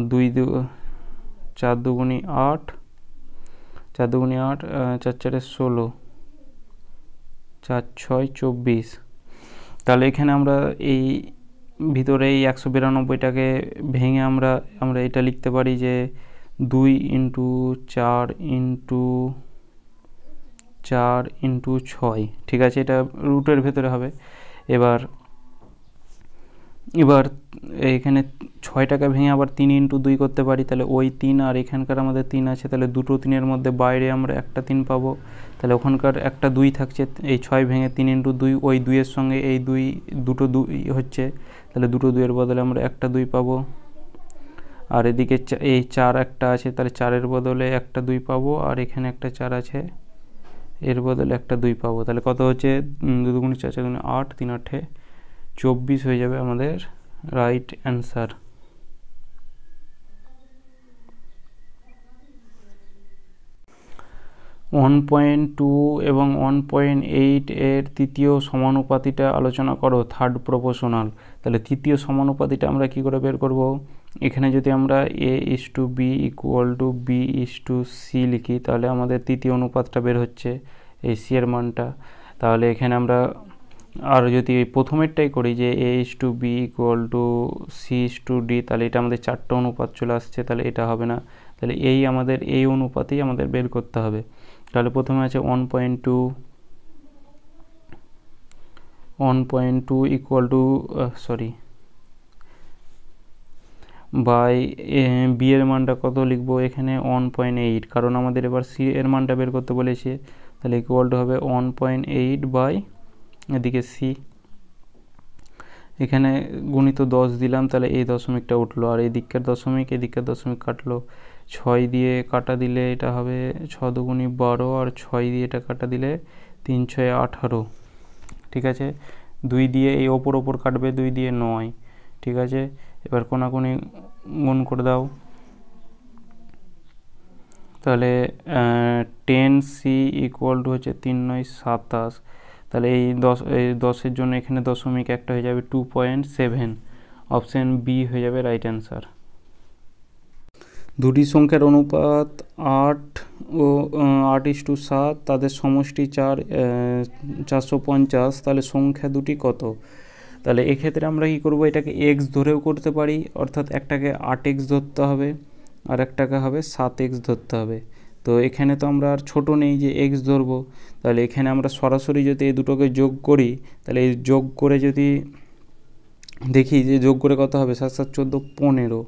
4 দুগুণে 8, 4 4 16, 4 6 24, তাহলে এখানে আমরা এই ভিতরে এই 192টাকে ভেঙে আমরা এটা লিখতে পারি যে 2 × 4 × 6, ঠিক আছে, এটা রুটের ভেতরে হবে। এবার এখানে 6টাকে ভেঙে আবার 3 × 2 করতে পারি, তাহলে ওই 3 আর এখানকার আমাদের 3 আছে, তাহলে দুটো 3-এর মধ্যে বাইরে আমরা একটা 3 পাবো, তাহলে ওখানকার একটা 2 থাকছে, এই 6 ভেঙে 3 × 2, ওই 2-এর সঙ্গে এই দুটো 2 হচ্ছে, তাহলে দুটো 2-এর বদলে আমরা একটা 2 পাবো, আর এদিকে এই 4 একটা আছে, তাহলে 4-এর বদলে একটা 2 পাবো, আর এখানে একটা 4 আছে, এর বদলে একটা 2 পাবো, তাহলে কত হচ্ছে 2 × 4 = 8, 3 × 8 = 24 হয়ে যাবে আমাদের রাইট অ্যান্সার। (1.2 এবং 1.8 এর তৃতীয় সমানুপাতিটা আলোচনা করো, থার্ড প্রপোর্শনাল। তাহলে তৃতীয় সমানুপাতিটা আমরা কি করে বের করব, এখানে যদি আমরা A:B = B:C লিখি, তাহলে আমাদের তৃতীয় অনুপাতটা বের হচ্ছে এই সি এর মানটা, তাহলে এখানে আমরা আর যদি প্রথমেরটাই করি যে A:B = C:D, তাহলে এটা আমাদের 4টে অনুপাত চলে আসছে, তাহলে এটা হবে না, তাহলে আমাদের এই অনুপাতেই আমাদের বের করতে হবে। তাহলে প্রথমে আছে 1.2 ইকুয়াল টু বাই বি এর মানটা কত লিখবো এখানে 1.8, কারণ আমাদের এবার সি এর মানটা বের করতে বলেছে, তাহলে ইকুয়াল টু হবে 1.8 বাই এদিকে সি, এখানে গুণিত 10 দিলাম, তাহলে এই দশমিকটা উঠলো, আর এই দিককার দশমিক কাটলো, 6 দিয়ে কাটা দিলে এটা হবে 6 দুগুণি 12, আর 6 দিয়ে এটা কাটা দিলে 3 6 18, ঠিক আছে। 2 দিয়ে এই ওপর কাটবে, 2 দিয়ে 9, ঠিক আছে। এবার কোনাকুনি গুণ করে দাও, তাহলে 10C ইকুয়াল টু হচ্ছে 3 9 27, তাহলে এই 10-এর জন্য এখানে দশমিক একটা হয়ে যাবে 2.7, অপশান বি হয়ে যাবে রাইট অ্যান্সার। দুটি সংখ্যার অনুপাত 8 ও 8:7, তাদের সমষ্টি 450, তাহলে সংখ্যা দুটি কত? তাহলে এক্ষেত্রে আমরা কি করব, এটাকে x ধরেও করতে পারি, অর্থাৎ একটাকে 8x ধরতে হবে আর একটাকে হবে 7x ধরতে হবে। তো এখানে তো আমরা আর ছোটো নেই যে x ধরবো, তাহলে এখানে আমরা সরাসরি যদি এই দুটোকে যোগ করি, তাহলে এই যোগ করে যদি দেখি যে যোগ করে কত হবে, 7 7 14 15,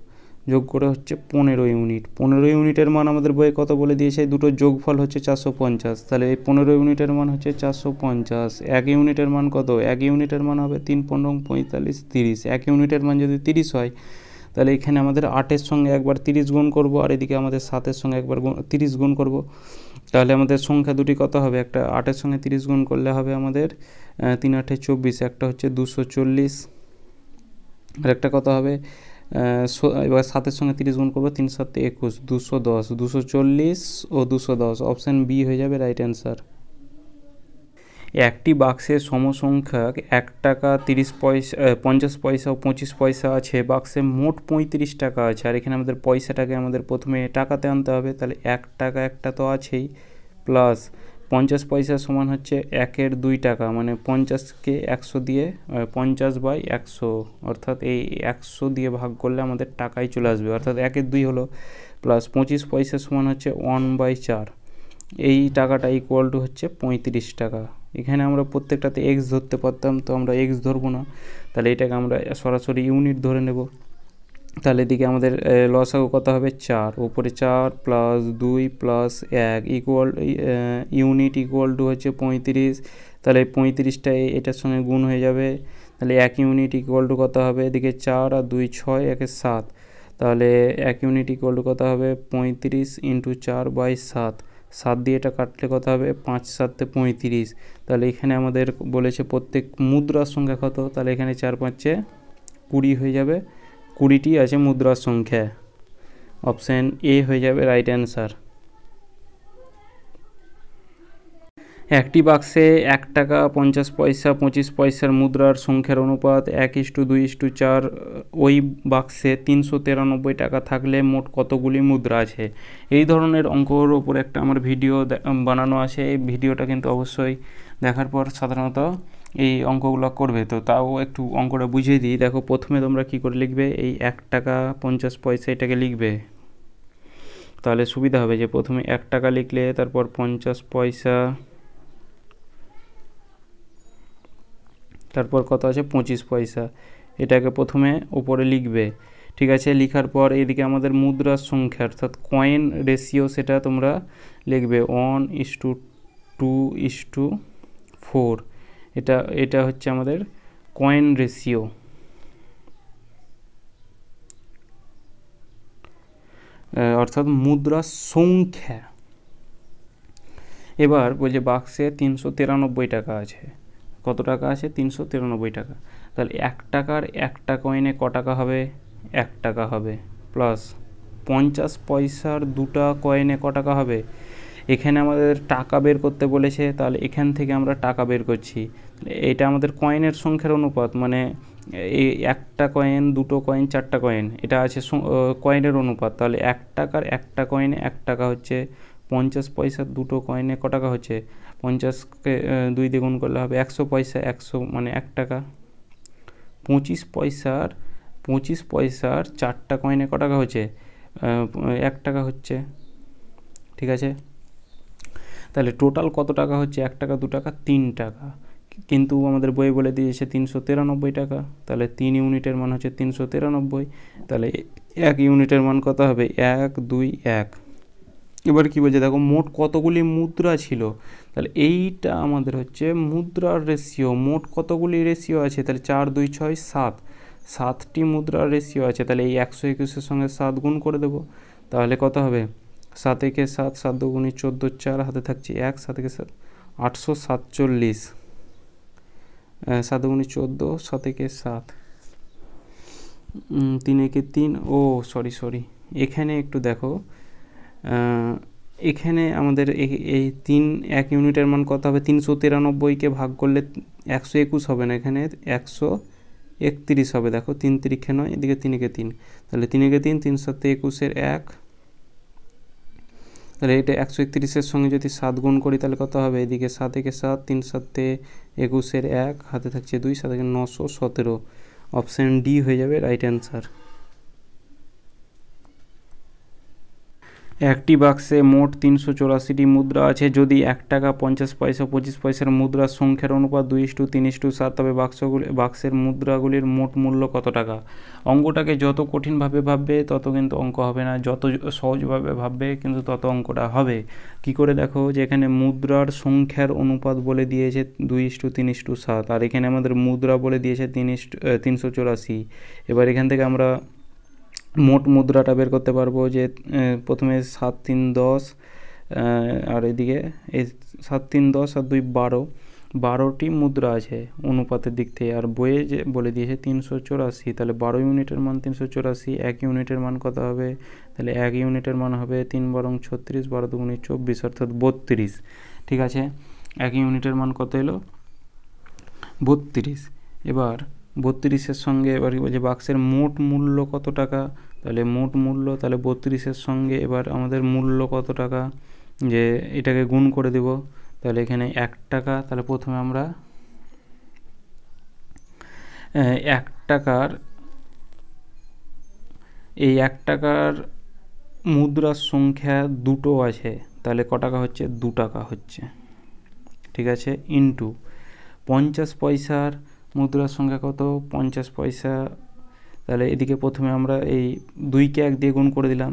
যোগ করে হচ্ছে 15 ইউনিট। 15 ইউনিটের মান আমাদের বইয়ে কত বলে দিয়েছে, দুটোর যোগফল হচ্ছে 450, তাহলে এই 15 ইউনিটের মান হচ্ছে 450। 1 ইউনিটের মান কত, 1 ইউনিটের মান হবে 3 15 45 30, 1 ইউনিটের মান যদি 30 হয়, তাহলে এখানে আমাদের 8-এর সঙ্গে একবার 30 গুণ করব, আর এদিকে আমাদের 7-এর সঙ্গে একবার 30 গুণ করব, তাহলে আমাদের সংখ্যা দুটি কত হবে, একটা 8-এর সঙ্গে 30 গুণ করলে হবে আমাদের 3 8 24, একটা হচ্ছে 240, আর একটা কত হবে, এবার 7-এর সঙ্গে 30 গুণ করবো, 3 7 21, 210, 240 ও 210, অপশান বি হয়ে যাবে রাইট অ্যান্সার। একটি বাক্সে সমসংখ্যক 1 টাকা 30 পয়সা 50 পয়সা ও 25 পয়সা আছে, বাক্সে মোট 35 টাকা আছে, আর এখানে আমাদের পয়সাটাকে আমাদের প্রথমে টাকাতে আনতে হবে, তাহলে 1 টাকা একটা তো আছেই, প্লাস 50 পয়সা সমান হচ্ছে 1-এর 2 টাকা, মানে 50কে 100 দিয়ে 50/100, অর্থাৎ এই 100 দিয়ে ভাগ করলে আমাদের টাকাই চলে আসবে, অর্থাৎ 1-এর 2 হলো, প্লাস 25 পয়সা সমান হচ্ছে 1/4, এই টাকাটা ইকুয়াল টু হচ্ছে 35 টাকা। এখানে আমরা প্রত্যেকটাতে এক্স ধরতে পারতাম, তো আমরা এক্স ধরবো না, তাহলে এটাকে আমরা সরাসরি ইউনিট ধরে নেব। তাহলে এদিকে আমাদের লসাগু কত হবে, 4, উপরে 4 plus 2 plus 1 equal unit equal to হচ্ছে 35, তাহলে 35টা এটার সঙ্গে গুণ হয়ে যাবে, তাহলে 1 ইউনিট ইকুয়াল টু কত হবে, এদিকে 4 আর 2 6, 1 7, তাহলে 1 ইউনিট ইকুয়াল টু কত হবে, 35 × 4/7, 7 দিয়ে এটা কাটলে কত হবে, 5 7 35, তাহলে এখানে আমাদের বলেছে প্রত্যেক মুদ্রার সংখ্যা কত, তাহলে এখানে 4 5 20 হয়ে যাবে, 20টি আছে মুদ্রার সংখ্যা, অপশান এ হয়ে যাবে রাইট অ্যান্সার। একটি বাক্সে 1 টাকা 50 পয়সা 25 পয়সার মুদ্রার সংখ্যার অনুপাত 1:2:4, ওই বাক্সে 393 টাকা থাকলে মোট কতগুলি মুদ্রা আছে। এই ধরনের অঙ্কর ওপর একটা আমার ভিডিও বানানো আছে, এই ভিডিওটা কিন্তু অবশ্যই দেখার পর সাধারণত এই অঙ্কগুলো করবে। তো তাও একটু অঙ্কটা বুঝিয়ে দিই, দেখো প্রথমে তোমরা কি করে লিখবে, এই 1 টাকা 50 পয়সা এটাকে লিখবে, তাহলে সুবিধা হবে যে প্রথমে 1 টাকা লিখলে, তারপর 50 পয়সা, তারপর কত আছে 25 পয়সা, এটাকে প্রথমে উপরে লিখবে, ঠিক আছে। লেখার পর এদিকে আমাদের মুদ্রার সংখ্যা অর্থাৎ কয়েন রেশিও, সেটা তোমরা লিখবে 1:2:4, এটা হচ্ছে আমাদের কয়েন রেশিও। অর্থাৎ মুদ্রার সংখ্যা। এবার বলছে বাক্সে 393 টাকা আছে, কত টাকা আছে, 393 টাকা, তাহলে 1 টাকার একটা কয়েনে ক টাকা হবে, 1 টাকা হবে, প্লাস 50 পয়সার দুটা কয়েনে ক টাকা হবে, এখানে আমাদের টাকা বের করতে বলেছে, তাহলে এখান থেকে আমরা টাকা বের করছি, এটা আমাদের কয়েনের সংখ্যার অনুপাত, মানে এই 1টা কয়েন 2টো কয়েন 4টা কয়েন, এটা আছে কয়েনের অনুপাত, তাহলে 1 টাকার একটা কয়েনে 1 টাকা হচ্ছে, 50 পয়সার দুটো কয়েনে ক টাকা হচ্ছে, 50কে 2 দিয়ে গুণ করলে হবে 100 পয়সা, 100 মানে 1 টাকা। 25 পয়সার 4টা কয়েনে ক টাকা হচ্ছে, 1 টাকা হচ্ছে, ঠিক আছে। তাহলে টোটাল কত টাকা হচ্ছে, 1 টাকা 2 টাকা 3 টাকা, কিন্তু আমাদের বইয়ে বলে দিয়েছে 393 টাকা। তাহলে 3 ইউনিটের মান হচ্ছে 393। তাহলে 1 ইউনিটের মান কত হবে, 1 2 1। এবার কী বলছে দেখো, মোট কতগুলি মুদ্রা ছিল, তাহলে এইটা আমাদের হচ্ছে মুদ্রার রেশিও। মোট কতগুলি রেশিও আছে, তাহলে 4 2 6 7, 7টি মুদ্রার রেশিও আছে। তাহলে এই 121-এর সঙ্গে 7 গুণ করে দেবো, তাহলে কত হবে, 7 একে 7, 7 দুগুণে 14, 4 হাতে থাকছে 1, 7 একে 7 847, 7 দুগুণে 14, 7 একে 7, 3 একে 3, ও সরি এখানে একটু দেখো, এখানে আমাদের এই 1 ইউনিটের মান কত হবে, 393কে ভাগ করলে 121 হবে না, এখানে 131 হবে। দেখো 3 3 9, এদিকে 3 একে 3, তাহলে 3 একে 3, 3 7 21-এর 1, তাহলে এটা 131-এর সঙ্গে যদি 7 গুণ করি তাহলে কত হবে, এদিকে 7 একে 7, 3 7 21-এর 1, হাতে থাকছে 2, 7 একে 917। অপশান ডি হয়ে যাবে রাইট অ্যান্সার। একটি বাক্সে মোট 384টি মুদ্রা আছে। যদি 1 টাকা 50 পয়সা 25 পয়সার মুদ্রার সংখ্যার অনুপাত 2:3:7, তবে বাক্সের মুদ্রাগুলির মোট মূল্য কত টাকা? অঙ্কটাকে যত কঠিনভাবে ভাববে তত কিন্তু অঙ্ক হবে না, যত সহজভাবে ভাববে কিন্তু তত অঙ্কটা হবে। কি করে দেখো, যে এখানে মুদ্রার সংখ্যার অনুপাত বলে দিয়েছে 2:3:7, আর এখানে আমাদের মুদ্রা বলে দিয়েছে 384। এবার এখান থেকে আমরা মোট মুদ্রাটা বের করতে পারবো, যে প্রথমে 7 3 10, আর এদিকে এই 7 3 10 আর 2 12, 12টি মুদ্রা আছে অনুপাতের দিক থেকে। আর বইয়ে যে বলে দিয়েছে 384, তাহলে 12 ইউনিটের মান 384, 1 ইউনিটের মান কত হবে, তাহলে 1 ইউনিটের মান হবে 3 বারং 36, 12 দুগুণে 24, অর্থাৎ 32। ঠিক আছে, 1 ইউনিটের মান কত এলো, 32। এবার 32-এর সঙ্গে এবার কি বলছে, বাক্সের মোট মূল্য কত টাকা, তাহলে মোট মূল্য, তাহলে 32-এর সঙ্গে এবার আমাদের মূল্য কত টাকা, যে এটাকে গুণ করে দেব। তাহলে এখানে 1 টাকা, তাহলে প্রথমে আমরা 1 টাকার, এই 1 টাকার মুদ্রার সংখ্যা দুটো আছে, তাহলে ক টাকা হচ্ছে, 2 টাকা হচ্ছে। ঠিক আছে, ইন্টু 50 পয়সার মুদ্রার সংখ্যা কত, 50 পয়সা, তাহলে এদিকে প্রথমে আমরা এই 2কে 1 দিয়ে গুণ করে দিলাম,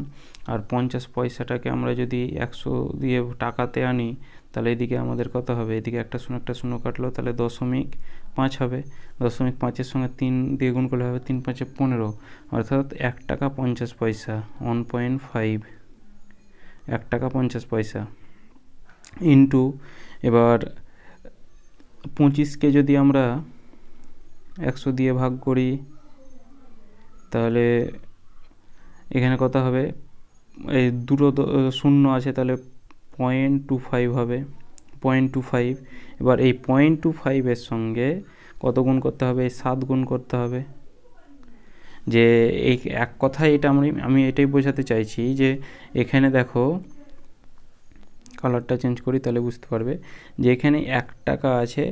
আর 50 পয়সাটাকে আমরা যদি 100 দিয়ে টাকাতে আনি তাহলে এদিকে আমাদের কত হবে, এদিকে একটা শূন্য কাটলো, তাহলে 0.5 হবে। 0.5-এর সঙ্গে 3 দিয়ে গুণ করলে হবে 3 5 15, অর্থাৎ 1 টাকা 50 পয়সা, 1.5, 1 টাকা 50 পয়সা, ইন্টু এবার 25কে যদি আমরা 100 দিয়ে ভাগ করি তাহলে এখানে কত হবে, এই দুটো শূন্য আছে, তাহলে 0.25 হবে, 0.25। এবার এই 0.25-এর সঙ্গে কত গুণ করতে হবে, 7 গুণ করতে হবে। যে এই এক কথায় এটা আমি এটাই বোঝাতে চাইছি, যে এখানে দেখো কালারটা চেঞ্জ করি তাহলে বুঝতে পারবে, যে এখানে 1 টাকা আছে,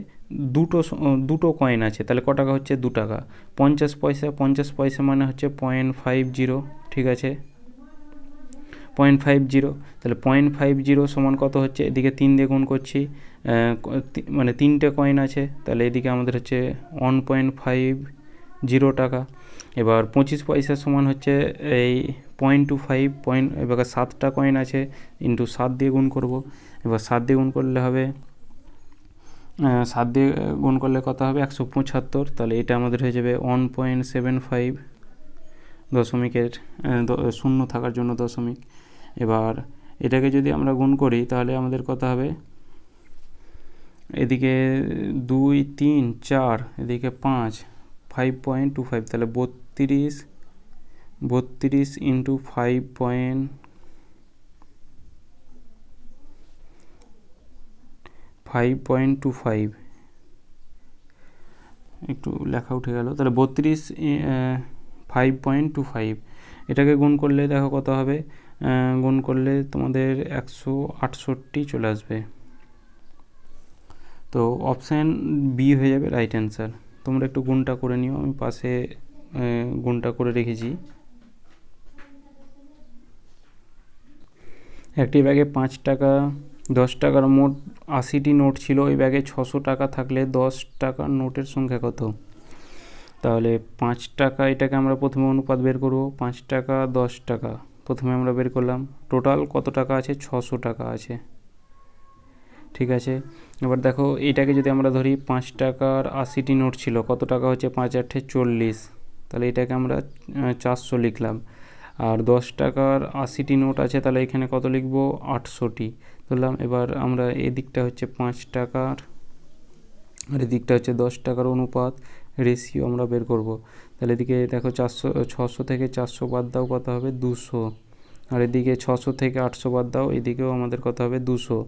দুটো কয়েন আছে, তাহলে ক টাকা হচ্ছে, 2 টাকা। 50 পয়সা, 50 পয়সা মানে হচ্ছে 0.50, ঠিক আছে, 0.50, তাহলে 0.50 সমান কত হচ্ছে, এদিকে 3 দিয়ে গুণ করছি, মানে 3টে কয়েন আছে, তাহলে এদিকে আমাদের হচ্ছে 1.50 টাকা। এবার 25 পয়সা সমান হচ্ছে এই 0.25, এবার 7টা কয়েন আছে, ইন্টু 7 দিয়ে গুণ করব। এবার 7 দিয়ে গুণ করলে হবে, 7 দিয়ে গুণ করলে কত হবে, 175, তাহলে এটা আমাদের হয়ে যাবে 1.75, দশমিকের শূন্য থাকার জন্য দশমিক। এবার এটাকে যদি আমরা গুণ করি তাহলে আমাদের কত হবে, এদিকে 2 3 4, এদিকে 5, 5.25, তাহলে 32 ইন্টু 5.25, একটু লেখা উঠে গেল, তাহলে 32 5.25, এটাকে গুণ করলে দেখো কত হবে, গুণ করলে তোমাদের 168 চলে আসবে। তো অপশান বি হয়ে যাবে রাইট অ্যান্সার। তোমরা একটু গুণটা করে নিও, আমি পাশে গুণটা করে রেখেছি। একটি ব্যাগে 5 টাকা 10 টাকার মোট 80টি নোট ছিল, ওই ব্যাগে 600 টাকা থাকলে 10 টাকার নোটের সংখ্যা কত? তাহলে 5 টাকা, এটাকে আমরা প্রথমে অনুপাত বের করব। 5 টাকা 10 টাকা প্রথমে আমরা বের করলাম। টোটাল কত টাকা আছে? 600 টাকা আছে। ঠিক আছে, এবার দেখো এটাকে যদি আমরা ধরি 5 টাকার 80টি নোট ছিল, কত টাকা হচ্ছে? 5 8 40, তাহলে এটাকে আমরা 400 লিখলাম। আর 10 টাকার 80টি নোট আছে, তাহলে এখানে কত লিখবো? 800টি ধরলাম। এবার আমরা এদিকটা হচ্ছে 5 টাকার আর এদিকটা হচ্ছে 10 টাকার অনুপাত রেশিও আমরা বের করব। তাহলে এদিকে দেখো 600 থেকে 400 বাদ দাও, কত হবে? 200। আর এদিকে 600 থেকে 800 বাদ দাও, এদিকেও আমাদের কত হবে? 200।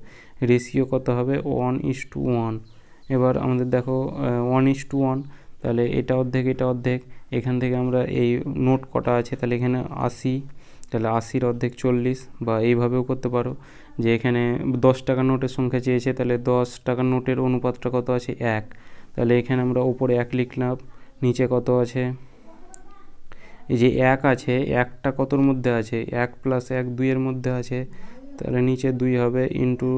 রেশিও কত হবে? 1:1। এবার আমাদের দেখো 1:1, তাহলে এটা অর্ধেক এটা অর্ধেক। এখান থেকে আমরা এই নোট কটা আছে, তাহলে এখানে 80, তাহলে 80-র অর্ধেক 40, বা এইভাবেও করতে পারো যে এখানে 10 টাকার নোটের সংখ্যা চেয়েছে, তাহলে 10 টাকার নোটের অনুপাতটা কত আছে? 1। তাহলে এখানে আমরা উপরে 1 লিখলাম, নিচে কত আছে? এই যে 1 আছে, 1টা কতর মধ্যে আছে? 1 + 1 2-এর মধ্যে আছে, তাহলে নিচে 2 হবে, ইন্টু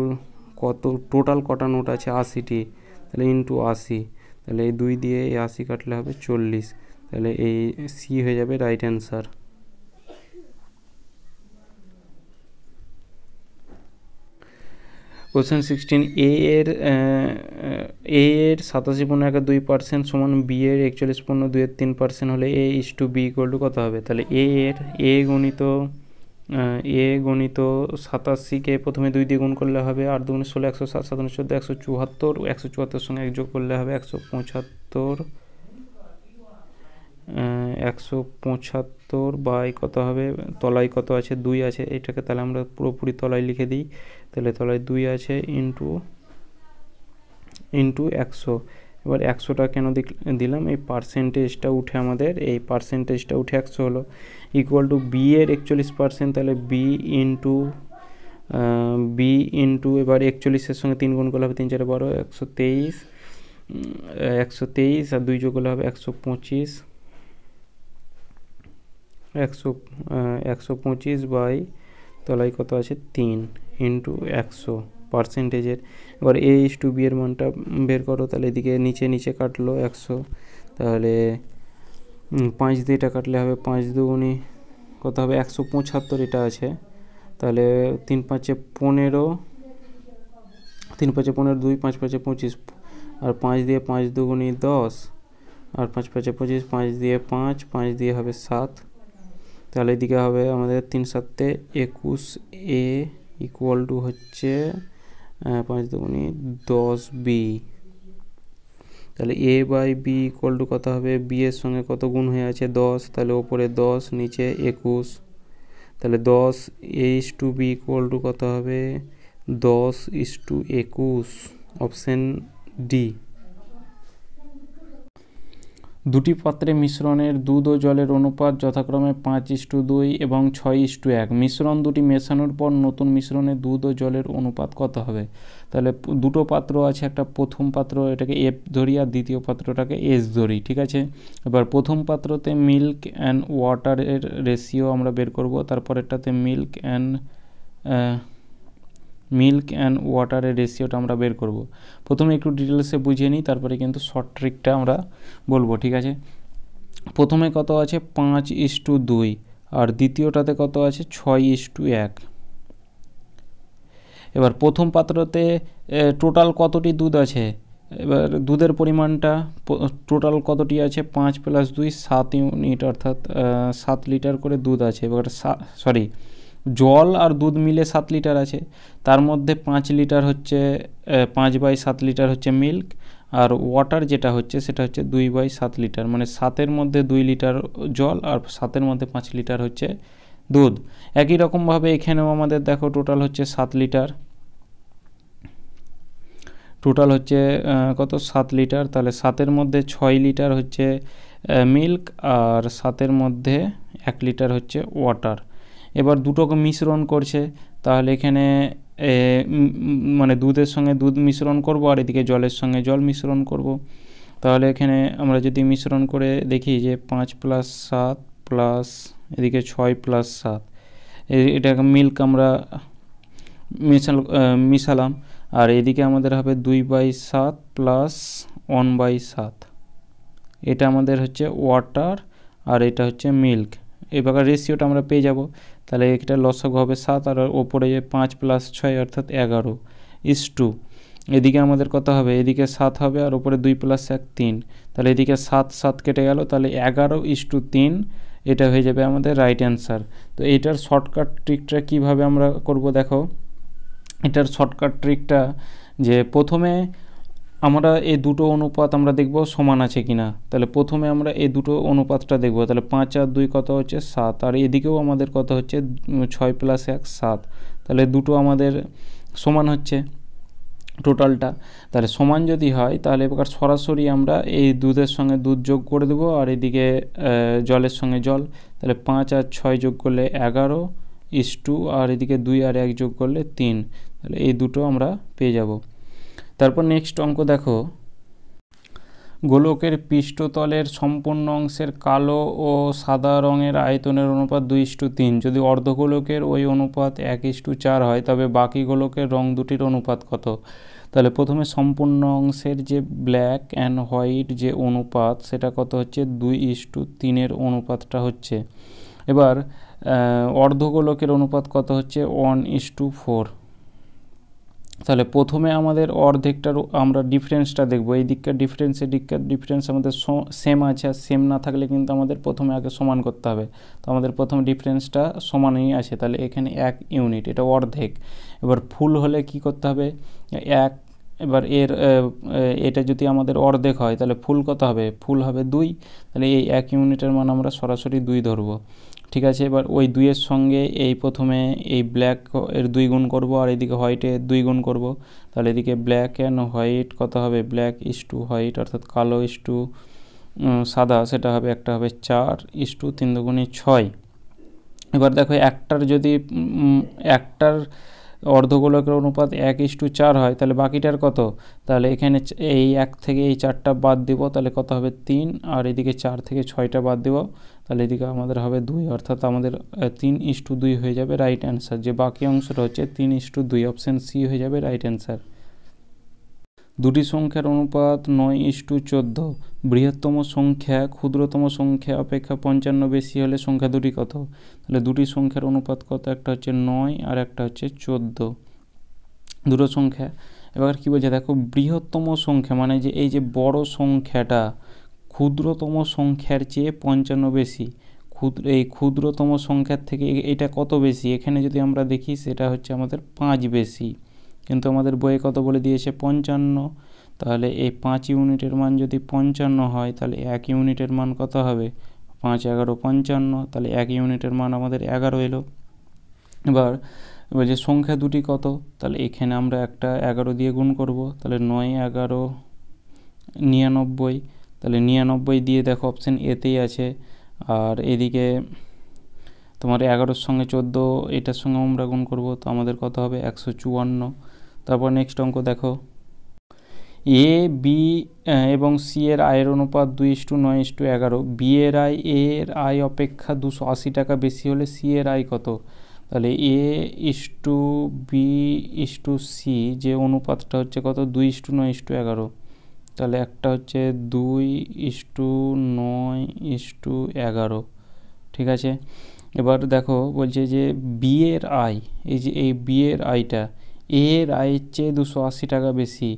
কত টোটাল কটা নোট আছে? 80টি, তাহলে ইন্টু 80, তাহলে এই 2 দিয়ে এই 80 কাটলে হবে 40, তাহলে এই সি হয়ে যাবে রাইট অ্যান্সার। কোশ্চেন 16, এ এর 87.2% সমান বি এর 41.2% হলে A:B = কত হবে? তাহলে এ গণিত 87কে প্রথমে 2 দিয়ে গুণ করলে হবে 8 × 2 = 16, 107 7 × 14 174, 174 সঙ্গে 1 যোগ করলে হবে 175, 175 বাই কত হবে? তলায় কত আছে? 2 আছে, এটাকে তাহলে আমরা পুরোপুরি তলায় লিখে দিই। তাহলে তলায় 2 আছে ইন্টু 100। এবার 100টা কেন দিলাম? এই পার্সেন্টেজটা উঠে আমাদের 100 হলো, ইকুয়াল টু বি এর 41%, তাহলে বি ইন্টু এবার 41-এর সঙ্গে 3 গুণ করলে হবে 3 4 12, 123 আর 2 যোগ করলে হবে 125, 125 বাই তলায় কত আছে? 3 ইন্টু 100 পার্সেন্টেজের। এবার A:B এর মানটা বের করো, তাহলে এদিকে নিচে কাটলো 100, তাহলে 5 দিয়ে এটা কাটলে হবে 5 2 কত হবে? 175 এটা আছে, তাহলে 3 5 15, 3 5 15 2, 5 5 25, আর 5 দিয়ে 5 2 10, আর 5 5 25, 5 দিয়ে 5 দিয়ে হবে 7, তাহলে এদিকে হবে আমাদের 3 7 21, A ইকুয়াল টু হচ্ছে 5 2 10 B। তাহলে A/B ইকুয়াল টু কত হবে? B এর সঙ্গে কত গুণ হয়ে আছে? 10, তাহলে ওপরে 10 নিচে 21, তাহলে 10 A:B ইকুয়াল টু কত হবে? 10:21, অপশন ডি। দুটি পাত্রে মিশ্রণের দুধ ও জলের অনুপাত যথাক্রমে 5:2 এবং 6:1। মিশ্রণ দুটি মেশানোর পর নতুন মিশ্রণে দুধ ও জলের অনুপাত কত হবে? তাহলে দুটো পাত্র আছে, একটা প্রথম পাত্র এটাকে এফ ধরি আর দ্বিতীয় পাত্রটাকে এস ধরি, ঠিক আছে। এবার প্রথম পাত্রতে মিল্ক অ্যান্ড ওয়াটারের রেশিও আমরা বের করব, তারপরেরটাতে মিল্ক অ্যান্ড ওয়াটারের রেশিওটা আমরা বের করব। প্রথমে একটু ডিটেলসে বুঝিয়ে নিই, তারপরে কিন্তু শর্ট ট্রিকটা আমরা বলবো, ঠিক আছে। প্রথমে কত আছে? 5:2, আর দ্বিতীয়টাতে কত আছে? 6:1। এবার প্রথম পাত্রতে টোটাল কতটি দুধ আছে? এবার দুধের পরিমাণটা টোটাল কতটি আছে? 5 + 2 7 ইউনিট, অর্থাৎ 7 লিটার করে দুধ আছে। এবার জল আর দুধ মিলে 7 লিটার আছে, তার মধ্যে 5 লিটার হচ্ছে 5/7 লিটার হচ্ছে মিল্ক, আর ওয়াটার যেটা হচ্ছে সেটা হচ্ছে 2/7 লিটার, মানে 7-এর মধ্যে 2 লিটার জল আর 7-এর মধ্যে 5 লিটার হচ্ছে দুধ। একই রকমভাবে এখানেও আমাদের দেখো টোটাল হচ্ছে 7 লিটার, টোটাল হচ্ছে কত? 7 লিটার, তাহলে 7-এর মধ্যে 6 লিটার হচ্ছে মিল্ক আর 7-এর মধ্যে 1 লিটার হচ্ছে ওয়াটার। এবার দুটোকে মিশ্রণ করছে, তাহলে এখানে মানে দুধের সঙ্গে দুধ মিশ্রণ করব আর এদিকে জলের সঙ্গে জল মিশ্রণ করব। তাহলে এখানে আমরা যদি মিশ্রণ করে দেখি যে 5 + 7 প্লাস এদিকে 6 + 7, এটাকে মিল্ক আমরা মিশালাম, আর এদিকে আমাদের হবে 2/7 প্লাস 1/7, এটা আমাদের হচ্ছে ওয়াটার আর এটা হচ্ছে মিল্ক। এবার রেশিওটা আমরা পেয়ে যাব। তাহলে এটা লসাগু হবে 7 আর ওপরে 5 + 6 অর্থাৎ 11 এদিকে আমাদের কত হবে, এদিকে 7 হবে আর ওপরে 2 + 1 3, তাহলে এদিকে 7 কেটে গেল, তাহলে 11:3 এটা হয়ে যাবে আমাদের রাইট অ্যান্সার। তো এটার শর্টকাট ট্রিকটা কিভাবে আমরা করব দেখো, এটার শর্টকাট ট্রিকটা যে প্রথমে আমরা এই দুটো অনুপাত আমরা দেখব সমান আছে কিনা। তাহলে প্রথমে আমরা এই দুটো অনুপাতটা দেখব, তাহলে 5 আর 2 কত হচ্ছে 7, আর এদিকেও আমাদের কত হচ্ছে 6 + 1 7, তাহলে দুটো আমাদের সমান হচ্ছে টোটালটা। তাহলে সমান যদি হয় তাহলে এবার সরাসরি আমরা এই দুধের সঙ্গে দুধ যোগ করে দেবো আর এদিকে জলের সঙ্গে জল, তাহলে 5 আর 6 যোগ করলে 11 আর এদিকে 2 আর 1 যোগ করলে 3, তাহলে এই দুটো আমরা পেয়ে যাব। তারপর নেক্সট অঙ্ক দেখো, গোলকের পৃষ্ঠতলের সম্পূর্ণ অংশের কালো ও সাদা রঙের আয়তনের অনুপাত 2:3, যদি অর্ধগোলকের ওই অনুপাত 1:4 হয় তবে বাকি গোলকের রং দুটির অনুপাত কত। তাহলে প্রথমে সম্পূর্ণ অংশের যে ব্ল্যাক অ্যান্ড হোয়াইট যে অনুপাত সেটা কত হচ্ছে 2:3 অনুপাতটা হচ্ছে। এবার অর্ধগোলকের অনুপাত কত হচ্ছে 1:4। তাহলে প্রথমে আমাদের অর্ধেকটার আমরা ডিফারেন্সটা দেখব, এই দিককার ডিফারেন্স এই দিককার ডিফারেন্স আমাদের সেম আছে, আর সেম না থাকলে কিন্তু আমাদের প্রথমে আগে সমান করতে হবে। তো আমাদের প্রথম ডিফারেন্সটা সমানই আছে, তাহলে এখানে 1 ইউনিট, এটা অর্ধেক। এবার ফুল হলে কি করতে হবে 1, এবার এটা যদি আমাদের অর্ধেক হয় তাহলে ফুল কত হবে, ফুল হবে 2, তাহলে এই 1 ইউনিটের মান আমরা সরাসরি 2 ধরবো। ঠিক আছে, এবার ওই 2-এর সঙ্গে এই প্রথমে এই ব্ল্যাক এর 2 গুণ করব আর এদিকে হোয়াইটের 2 গুণ করব, তাহলে এদিকে ব্ল্যাক অ্যান্ড হোয়াইট কত হবে, ব্ল্যাক হোয়াইট অর্থাৎ কালো সাদা, সেটা হবে একটা হবে 4:3 × 6। এবার দেখো একটার যদি একটার অর্ধগোলকের অনুপাত 1:4 হয় তাহলে বাকিটার কত, তাহলে এখানে এই 1 থেকে এই 4টা বাদ দিব, তাহলে কত হবে 3, আর এদিকে 4 থেকে 6টা বাদ দিব, তাহলে এদিকে আমাদের হবে 2, অর্থাৎ আমাদের 3:2 হয়ে যাবে রাইট অ্যান্সার। যে বাকি অংশটা হচ্ছে 3:2, অপশান সি হয়ে যাবে রাইট অ্যান্সার। দুটি সংখ্যার অনুপাত 9:14, বৃহত্তম সংখ্যা ক্ষুদ্রতম সংখ্যা অপেক্ষা 55 বেশি হলে সংখ্যা দুটি কত। তাহলে দুটি সংখ্যার অনুপাত কত, একটা হচ্ছে 9 আর একটা হচ্ছে 14, দুটো সংখ্যা। এবার কী বলছে দেখো, বৃহত্তম সংখ্যা মানে যে এই যে বড় সংখ্যাটা ক্ষুদ্রতম সংখ্যার চেয়ে 55 বেশি, এই ক্ষুদ্রতম সংখ্যার থেকে এটা কত বেশি, এখানে যদি আমরা দেখি সেটা হচ্ছে আমাদের 5 বেশি, কিন্তু আমাদের বইয়ে কত বলে দিয়েছে 55। তাহলে এই 5 ইউনিটের মান যদি 55 হয় তাহলে 1 ইউনিটের মান কত হবে, 5 11 55, তাহলে 1 ইউনিটের মান আমাদের 11 এলো। এবার যে সংখ্যা দুটি কত, তাহলে এখানে আমরা একটা 11 দিয়ে গুণ করব, তাহলে 9 11 99, তাহলে 99 দিয়ে দেখো অপশান এতেই আছে, আর এদিকে তোমার 11-র সঙ্গে 14 এটার সঙ্গে আমরা গুণ করব, তো আমাদের কত হবে 154। তারপর নেক্সট অঙ্ক দেখো, এ বি এবং সি এর আয়ের অনুপাত 2:9:11, বি এর আয় এ এর আয় অপেক্ষা 280 টাকা বেশি হলে সি এর আয় কত। তাহলে A:B:C যে অনুপাতটা হচ্ছে কত 2:9:11, তাহলে একটা হচ্ছে 2:9:11, ঠিক আছে। এবার দেখো বলছে যে বি এর আয়, এই যে এই বি এর আয়টা এ এর আয়ের চেয়ে 280 টাকা বেশি,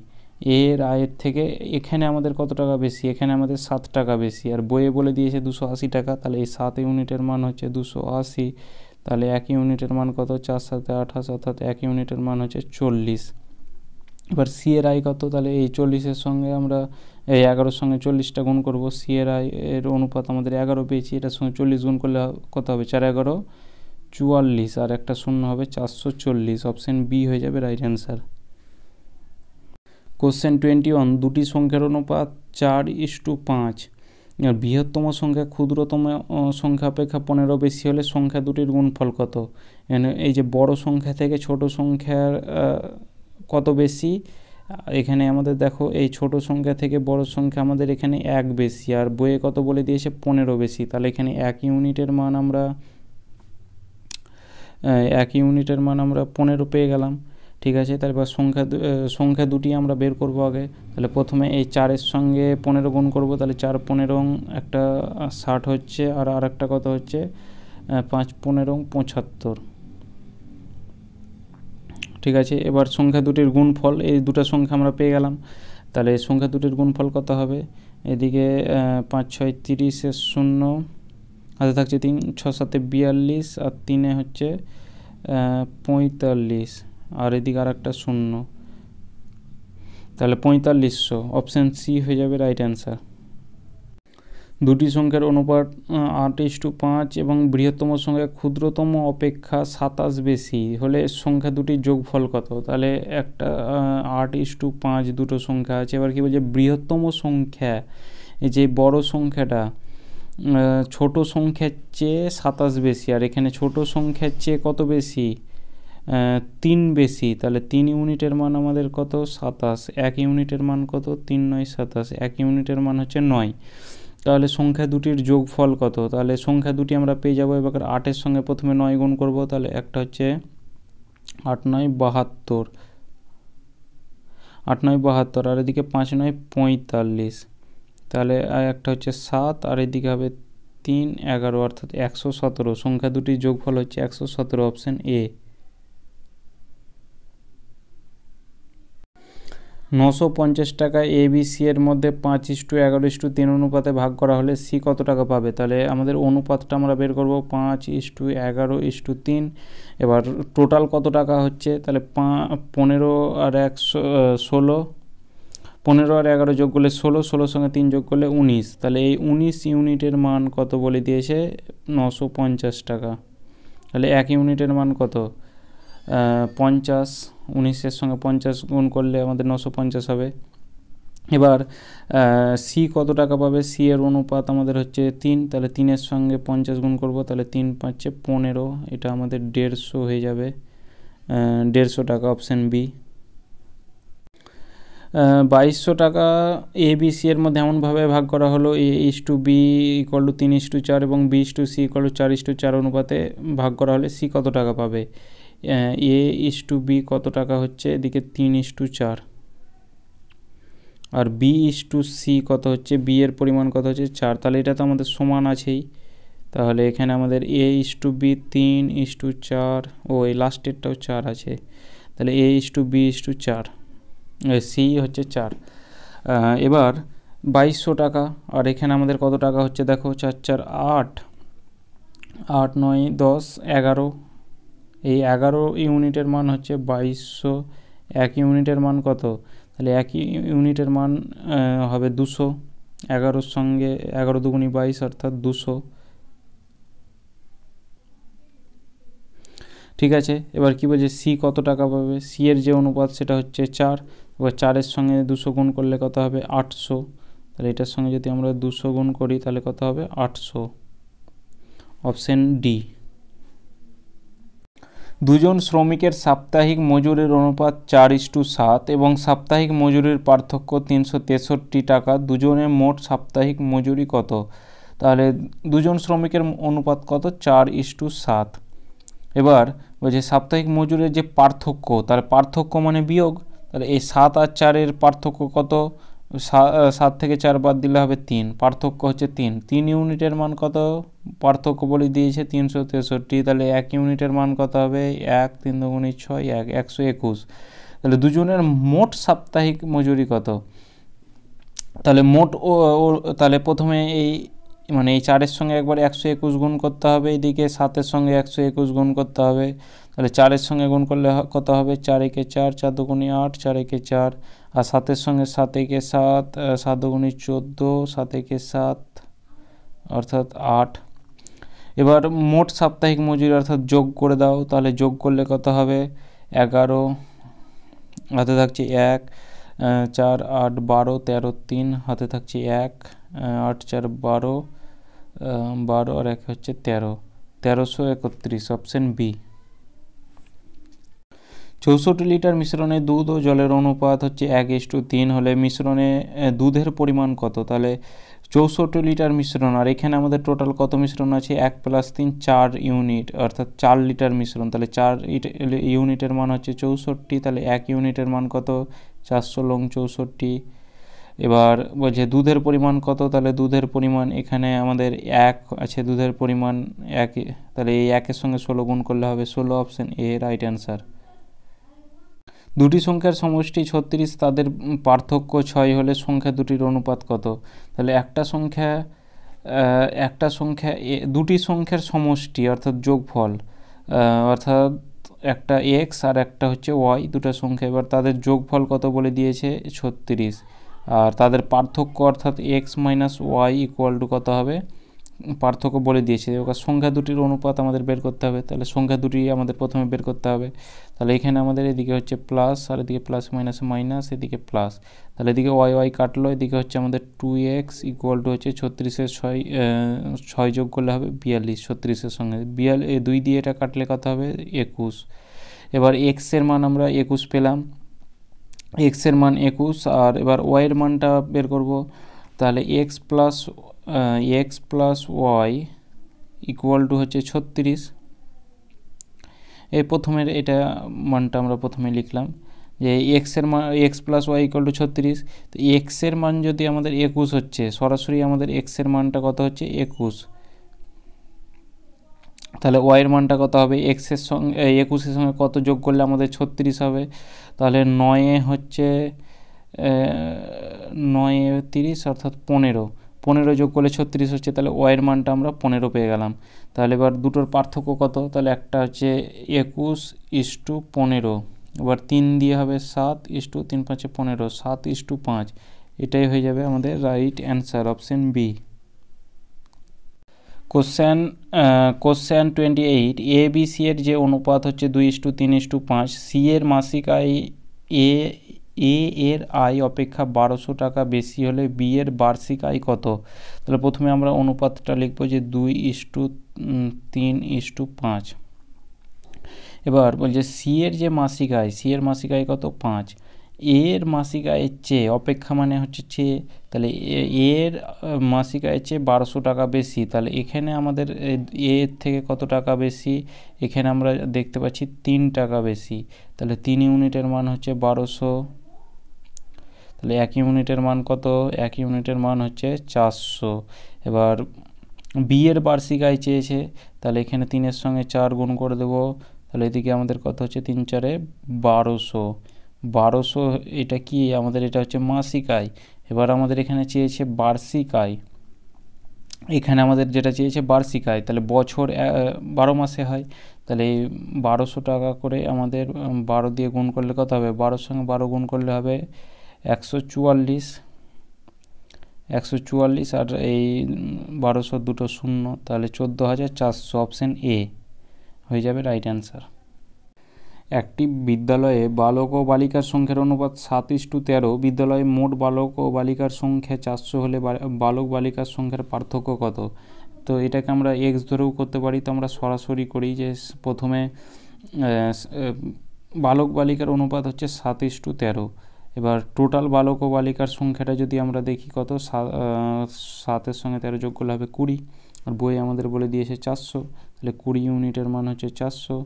এর আয়ের থেকে এখানে আমাদের কত টাকা বেশি, এখানে আমাদের 7 টাকা বেশি, আর বইয়ে বলে দিয়েছে 280 টাকা, তাহলে এই 7 ইউনিটের মান হচ্ছে 280, তাহলে 1 ইউনিটের মান কত 4 7 28, অর্থাৎ 1 ইউনিটের মান হচ্ছে 40। এবার সি এর আয় কত, তাহলে এই 40-এর সঙ্গে আমরা এই 11-র সঙ্গে 40টা গুণ করব, সি এর আয় এর অনুপাত আমাদের 11 পেয়েছি, এটার সঙ্গে 40 গুণ করলে কত হবে 4 11 44, আর একটা শূন্য হবে 440, অপশান বি হয়ে যাবে রাইট অ্যান্সার। কোশ্চেন 21, দুটি সংখ্যার অনুপাত 4:5, বৃহত্তম সংখ্যা ক্ষুদ্রতম সংখ্যা অপেক্ষা 15 বেশি হলে সংখ্যা দুটির গুণফল কত। এই যে বড় সংখ্যা থেকে ছোট সংখ্যার কত বেশি, এখানে আমাদের দেখো এই ছোট সংখ্যা থেকে বড় সংখ্যা আমাদের এখানে 1 বেশি, আর বইয়ে কত বলে দিয়েছে 15 বেশি, তাহলে এখানে 1 ইউনিটের মান আমরা এক ইউনিটের মান আমরা 15 পেয়ে গেলাম। ঠিক আছে, তারপর সংখ্যা দুটি আমরা বের করব আগে। তাহলে প্রথমে এই 4-এর সঙ্গে 15 গুণ করব, তাহলে 4 15 একটা 60 হচ্ছে, আর আরেকটা কত হচ্ছে 5 15 75। ঠিক আছে, এবার সংখ্যা দুটির গুণফল, এই দুটো সংখ্যা আমরা পেয়ে গেলাম। তাহলে সংখ্যা দুটির গুণফল কত হবে, এদিকে 5 6 30 0, হাতে থাকছে 3 6 7 42, আর 3 হচ্ছে 45, আর এদিকে আর একটা 0, তাহলে 4500। অপশান সি হয়ে যাবে রাইট অ্যান্সার। দুটি সংখ্যার অনুপাত 8:5 এবং বৃহত্তম সংখ্যা ক্ষুদ্রতম অপেক্ষা 27 বেশি হলে সংখ্যা দুটির যোগফল কত? তাহলে একটা 8:5 দুটো সংখ্যা আছে। এবার কি বলছে, বৃহত্তম সংখ্যা, এই যে বড় সংখ্যাটা ছোট সংখ্যার চেয়ে 27 বেশি, আর এখানে ছোট সংখ্যার চেয়ে কত বেশি, 3 বেশি। তাহলে 3 ইউনিটের মান আমাদের কত, 27। 1 ইউনিটের মান কত, 3 9 27, 1 ইউনিটের মান হচ্ছে 9। তাহলে সংখ্যা দুটির যোগফল কত? তাহলে সংখ্যা দুটি আমরা পেয়ে যাবো। এবার 8-এর সঙ্গে প্রথমে 9 গুণ করব, তাহলে একটা হচ্ছে 8 9 72, 8 9 72, আর এদিকে 5 9 45, তাহলে একটা হচ্ছে 7, আর এদিকে হবে 3 11, অর্থাৎ 117। সংখ্যা দুটির যোগফল হচ্ছে 117, অপশান এ। 950 টাকা ABC এর মধ্যে 5:11:3 অনুপাতে ভাগ করা হলে সি কত টাকা পাবে? তাহলে আমাদের অনুপাতটা আমরা বের করব, 5:11:3। এবার টোটাল কত টাকা হচ্ছে, তাহলে 15 আর 1 16, 15 আর 11 যোগ করলে 16, 16 সঙ্গে 3 যোগ করলে 19। তাহলে এই 19 ইউনিটের মান কত বলে দিয়েছে, 950 টাকা। তাহলে 1 ইউনিটের মান কত, 50, 19-এর সঙ্গে 50 গুণ করলে আমাদের 950 হবে। এবার সি কত টাকা পাবে, সি এর অনুপাত আমাদের হচ্ছে 3, তাহলে 3-এর সঙ্গে 50 গুণ করব, তাহলে 3 5 15, এটা আমাদের 150 হয়ে যাবে, 150 টাকা, অপশান বি। 2200 টাকা ABC এর মধ্যে এমনভাবে ভাগ করা হলো, A:B = 3:4 এবং B:C = 4:4 অনুপাতে ভাগ করা হলে সি কত টাকা পাবে। A:B কত টাকা হচ্ছে, এদিকে 3:4, আর B:C কত হচ্ছে, B এর পরিমাণ কত হচ্ছে 4। তাহলে এটা তো আমাদের সমান আছেই, তাহলে এখানে আমাদের A:B 3:4, ও এই লাস্টেরটাও 4 আছে, তাহলে A:B:4, সি হচ্ছে 4। এবার 2200 টাকা, আর এখানে আমাদের কত টাকা হচ্ছে দেখো, 4 4 8, 8 9 10 11, এই 11 ইউনিটের মান হচ্ছে 2200। 1 ইউনিটের মান কত, তাহলে 1 ইউনিটের মান হবে 200, 11-র সঙ্গে 11 দুগুণি 22, অর্থাৎ 200। ঠিক আছে, এবার কি বলছে, সি কত টাকা পাবে, সি এর যে অনুপাত সেটা হচ্ছে 4। এবার 4-এর সঙ্গে 200 গুণ করলে কত হবে, 800। তাহলে এটার সঙ্গে যদি আমরা 200 গুণ করি তাহলে কত হবে, 800, অপশান ডি। দুজন শ্রমিকের সাপ্তাহিক মজুরির অনুপাত 4:7 এবং সাপ্তাহিক মজুরির পার্থক্য 363 টাকা। দুজনের মোট সাপ্তাহিক মজুরি কত? তাহলে দুজন শ্রমিকের অনুপাত কত, 4:7। এবার বলছে সাপ্তাহিক মজুরির যে পার্থক্য, তার পার্থক্য মানে বিয়োগ, তাহলে এই 7 আর 4-এর পার্থক্য কত, 7 থেকে 4 বাদ দিলে হবে 3, পার্থক্য হচ্ছে 3। 3 ইউনিটের মান কত, পার্থক্য বলে দিয়েছে 363, তাহলে 1 ইউনিটের মান কত হবে, 1 3 দুগুণি 6 1, 121। তাহলে দুজনের মোট সাপ্তাহিক মজুরি কত, তাহলে মোট তাহলে প্রথমে এই মানে এই 4-এর সঙ্গে একবার 121 গুণ করতে হবে, এদিকে 7-এর সঙ্গে 121 গুণ করতে হবে। তাহলে 4-এর সঙ্গে গুণ করলে কত হবে, 4 একে 4, 4 দুগুণি 8, 4 একে 4, আর 7-এর সঙ্গে 7 একে 7, 7 দুগুণি 14, 7 একে 7, অর্থাৎ 8। এবার মোট সাপ্তাহিক মজুরি অর্থাৎ যোগ করে দাও, তাহলে যোগ করলে কত হবে, 11, হাতে থাকছে 1, 4 8 12 13 3, হাতে থাকছে 1, 8 4 12, 12 আর 1 হচ্ছে 13, 1331, অপশান বি। 64 লিটার মিশ্রণে দুধ ও জলের অনুপাত হচ্ছে 1:3 হলে মিশ্রণে দুধের পরিমাণ কত? তাহলে 64 লিটার মিশ্রণ, আর এখানে আমাদের টোটাল কত মিশ্রণ আছে, 1 + 3 4 ইউনিট, অর্থাৎ 4 লিটার মিশ্রণ। তাহলে 4 ইউনিটের মান হচ্ছে 64, তাহলে 1 ইউনিটের মান কত, 400 লং 64। এবার বলছে দুধের পরিমাণ কত, তাহলে দুধের পরিমাণ এখানে আমাদের 1 আছে, দুধের পরিমাণ 1, তাহলে এই 1-এর সঙ্গে 16 গুণ করলে হবে 16, অপশন এ রাইট অ্যান্সার। দুটি সংখ্যার সমষ্টি 36, তাদের পার্থক্য 6 হলে সংখ্যা দুটির অনুপাত কত। তাহলে দুটি সংখ্যার সমষ্টি অর্থাৎ যোগফল, অর্থাৎ একটা এক্স আর একটা হচ্ছে ওয়াই, দুটো সংখ্যা, এবার তাদের যোগফল কত বলে দিয়েছে 36, আর তাদের পার্থক্য অর্থাৎ X minus Y equal to কত হবে, পার্থক্য বলে দিয়েছে। এবার সংখ্যা দুটির অনুপাত আমাদের বের করতে হবে, তাহলে সংখ্যা দুটি আমাদের প্রথমে বের করতে হবে। তাহলে এখানে আমাদের এদিকে হচ্ছে প্লাস, আর এদিকে প্লাস মাইনাস মাইনাস, এদিকে প্লাস, তাহলে এদিকে ওয়াই ওয়াই কাটলো, এদিকে হচ্ছে আমাদের 2x ইকুয়াল টু হচ্ছে 36-এর 6 যোগ করলে হবে 42, 36-এর সঙ্গে 2 দিয়ে এটা কাটলে কত হবে 21। এবার এক্সের মান আমরা 21 পেলাম, এক্সের মান 21, আর এবার ওয়াইয়ের মানটা বের করব। তাহলে X plus Y equal to হচ্ছে 36। এই প্রথমের এটা মানটা আমরা প্রথমে লিখলাম যে এক্সের মান X plus Y equal to 36। তো এক্সের মান যদি আমাদের 21 হচ্ছে, সরাসরি আমাদের এক্সের মানটা কত হচ্ছে 21, তাহলে ওয়াইয়ের মানটা কত হবে, এক্সের সঙ্গে 21-এর সঙ্গে কত যোগ করলে আমাদের 36 হবে। তাহলে 9 হচ্ছে 9 30, অর্থাৎ 15 যোগ করলে 36 হচ্ছে, তাহলে ওয়াইয়ের মানটা আমরা 15 পেয়ে গেলাম। তাহলে এবার দুটোর পার্থক্য কত, তাহলে একটা হচ্ছে 21:15, এবার 3 দিয়ে হবে 7:3 5 15, 7:5, এটাই হয়ে যাবে আমাদের right answer, option B. Question 28, A B C এর যে অনুপাত হচ্ছে 2:3:5, সি এর মাসিক আয় এর আয় অপেক্ষা 1200 টাকা বেশি হলে বি এর বার্ষিক আয় কত। তাহলে প্রথমে আমরা অনুপাতটা লিখবো যে 2:3:5। এবার বলছে সি এর যে মাসিক আয় কত 5, এর মাসিক আয়ের চেয়ে, অপেক্ষা মানে হচ্ছে চেয়ে, তাহলে এর মাসিক আয়ের চেয়ে 1200 টাকা বেশি, তাহলে এখানে আমাদের এর থেকে কত টাকা বেশি, এখানে আমরা দেখতে পাচ্ছি 3 টাকা বেশি, তাহলে 3 ইউনিটের মান হচ্ছে 1200, তাহলে 1 ইউনিটের মান কত, 1 ইউনিটের মান হচ্ছে 400। এবার বি এর বার্ষিক আয় চেয়েছে, তাহলে এখানে 3-এর সঙ্গে 4 গুণ করে দেবো, তাহলে এদিকে আমাদের কত হচ্ছে 3 4 1200, এটা কি আমাদের, এটা হচ্ছে মাসিক আয়। এবার আমাদের এখানে চেয়েছে বার্ষিক আয়, এখানে আমাদের যেটা চেয়েছে বার্ষিক আয়, তাহলে বছর 12 মাসে হয়, তাহলে 1200 টাকা করে আমাদের 12 দিয়ে গুণ করলে কত হবে, 12-র সঙ্গে 12 গুণ করলে হবে 144, আর এই 1200 দুটো শূন্য, তাহলে 14,400, অপশন এ হয়ে যাবে রাইট অ্যান্সার। একটি বিদ্যালয়ে বালক ও বালিকার সংখ্যার অনুপাত 7:13, বিদ্যালয়ে মোট বালক ও বালিকার সংখ্যা 400 হলে বালক বালিকার সংখ্যার পার্থক্য কত। তো এটাকে আমরা এক্স ধরেও করতে পারি, তো আমরা সরাসরি করি যে প্রথমে বালক বালিকার অনুপাত হচ্ছে 7:13। এবার টোটাল বালক ও বালিকার সংখ্যাটা যদি আমরা দেখি কত, 7-এর সঙ্গে 13 যোগ করলে হবে 20, আর বই আমাদের বলে দিয়েছে 400, তাহলে 20 ইউনিটের মান হচ্ছে 400,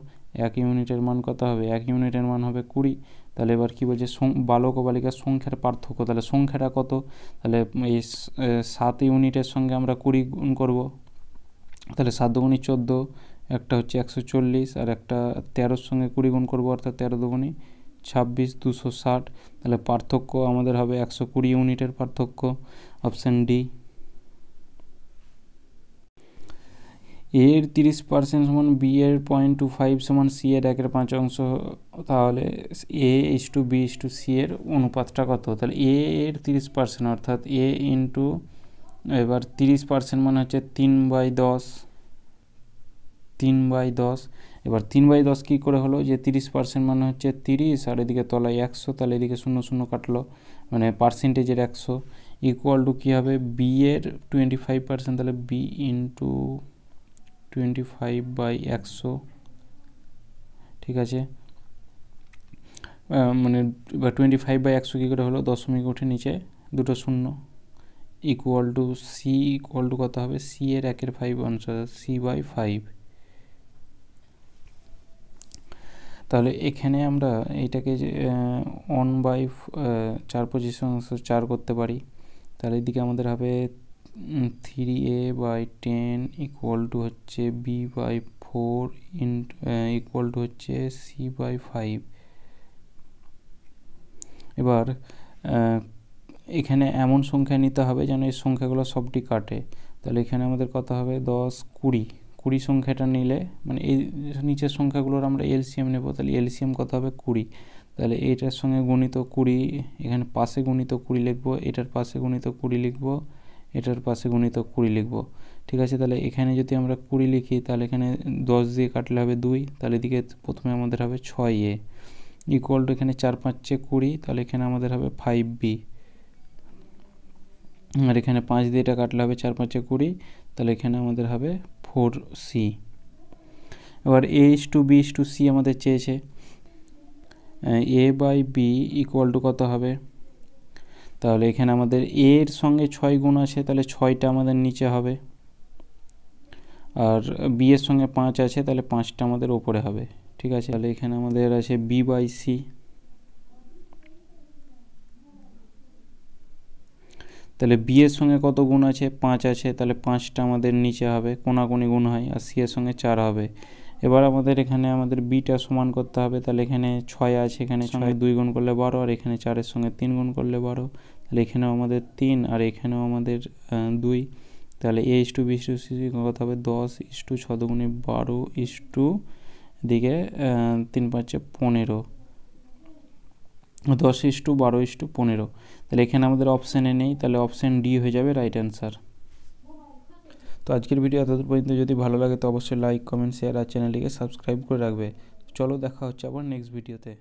1 ইউনিটের মান কত হবে, 1 ইউনিটের মান হবে 20। তাহলে এবার কী বলছে, বালক ও বালিকার সংখ্যার পার্থক্য, তাহলে সংখ্যাটা কত, তাহলে এই 7 ইউনিটের সঙ্গে আমরা 20 গুণ করব, তাহলে 7 দুগুণী 14, একটা হচ্ছে 140, আর একটা 13-র সঙ্গে 20 গুণ করবো, অর্থাৎ 13 দুগুণী 26, 260, তাহলে পার্থক্য আমাদের হবে 120 ইউনিটের পার্থক্য, অপশান ডি। এর 30% সমান বি এর 0.25 সমান সি এর 1/5, তাহলে A:B:C এর অনুপাতটা কত, তাহলে এ এর 30%, অর্থাৎ এ ইন্টু, এবার 30% মানে হচ্ছে 3/10, এবার 3/10 কী করে হলো, যে 30% মানে হচ্ছে 30, আর এদিকে তলায় 100, তাহলে এদিকে 0 0 কাটলো, মানে পার্সেন্টেজের 100, ইকুয়াল টু কী হবে, বি এর 25%, তাহলে বি ইন্টু 25/100, ঠিক আছে, মানে এবার 25/100 কী করে হলো, দশমিক উঠে নিচে দুটো শূন্য, equal to C equal to কত হবে, সি এর 1/5 অংশ c/5। তাহলে এখানে আমরা এইটাকে 1/4 করতে পারি। তাহলে এদিকে আমাদের হবে 3a/10 ইকুয়াল টু হচ্ছে b/4 ইকুয়াল টু হচ্ছে c/5। এবার এখানে এমন সংখ্যা নিতে হবে যেন এই সংখ্যাগুলো সবটি কাটে। তাহলে এখানে আমাদের কত হবে, 10, 20 সংখ্যাটা নিলে মানে এই নিচের সংখ্যাগুলোর আমরা এলসিএম নেব। তাহলে এলসিএম কত হবে, 20। তাহলে এইটার সঙ্গে গুণিত 20, এখানে পাশে গুণিত 20 লিখবো, এটার পাশে গুণিত 20 লিখবো, এটার পাশে গুণিত 20 লিখবো। ঠিক আছে, তাহলে এখানে যদি আমরা 20 লিখি তাহলে এখানে 10 দিয়ে কাটলে হবে 2। তাহলে এদিকে প্রথমে আমাদের হবে 6a ইকুয়াল টু এখানে 4 5 20, তাহলে এখানে আমাদের হবে 5b। আর এখানে 5 দিয়ে এটা কাটলে হবে 4 5 20, তাহলে এখানে আমাদের হবে 4c। এবার a/b/c আমাদের চেয়েছে, a/b ইকুয়াল টু কত হবে, তাহলে এখানে আমাদের a এর সঙ্গে 6 গুণ আছে, তাহলে 6টা আমাদের নিচে হবে, আর b এর সঙ্গে 5 আছে, তাহলে 5টা আমাদের ওপরে হবে। ঠিক আছে, তাহলে এখানে আমাদের আছে b/c। তাহলে b এর সঙ্গে কত গুণ আছে, 5 আছে, তাহলে 5টা আমাদের নিচে হবে, কোনাকুনি গুণ হয়, আর c এর সঙ্গে 4 হবে। এবার আমাদের এখানে আমাদের bটা সমান করতে হবে। তাহলে এখানে 6 আছে, এখানে 6 2 গুণ করলে 12, আর এখানে 4-এর সঙ্গে 3 গুণ করলে 12। তাহলে এখানেও আমাদের 3, আর এখানেও আমাদের 2। তাহলে a/b/c কত হবে, 10/6 দুগুণে 12 দিকে 3 5 15, 10/12/15। তাহলে এখানে আমাদের অপশানে নেই, তাহলে অপশান ডি হয়ে যাবে রাইট অ্যান্সার। তো আজকের ভিডিও এতদূর পর্যন্ত, যদি ভালো লাগে তো অবশ্যই লাইক কমেন্ট শেয়ার আর চ্যানেলটিকে সাবস্ক্রাইব করে রাখবে। চলো দেখা হচ্ছে আবার নেক্সট ভিডিওতে।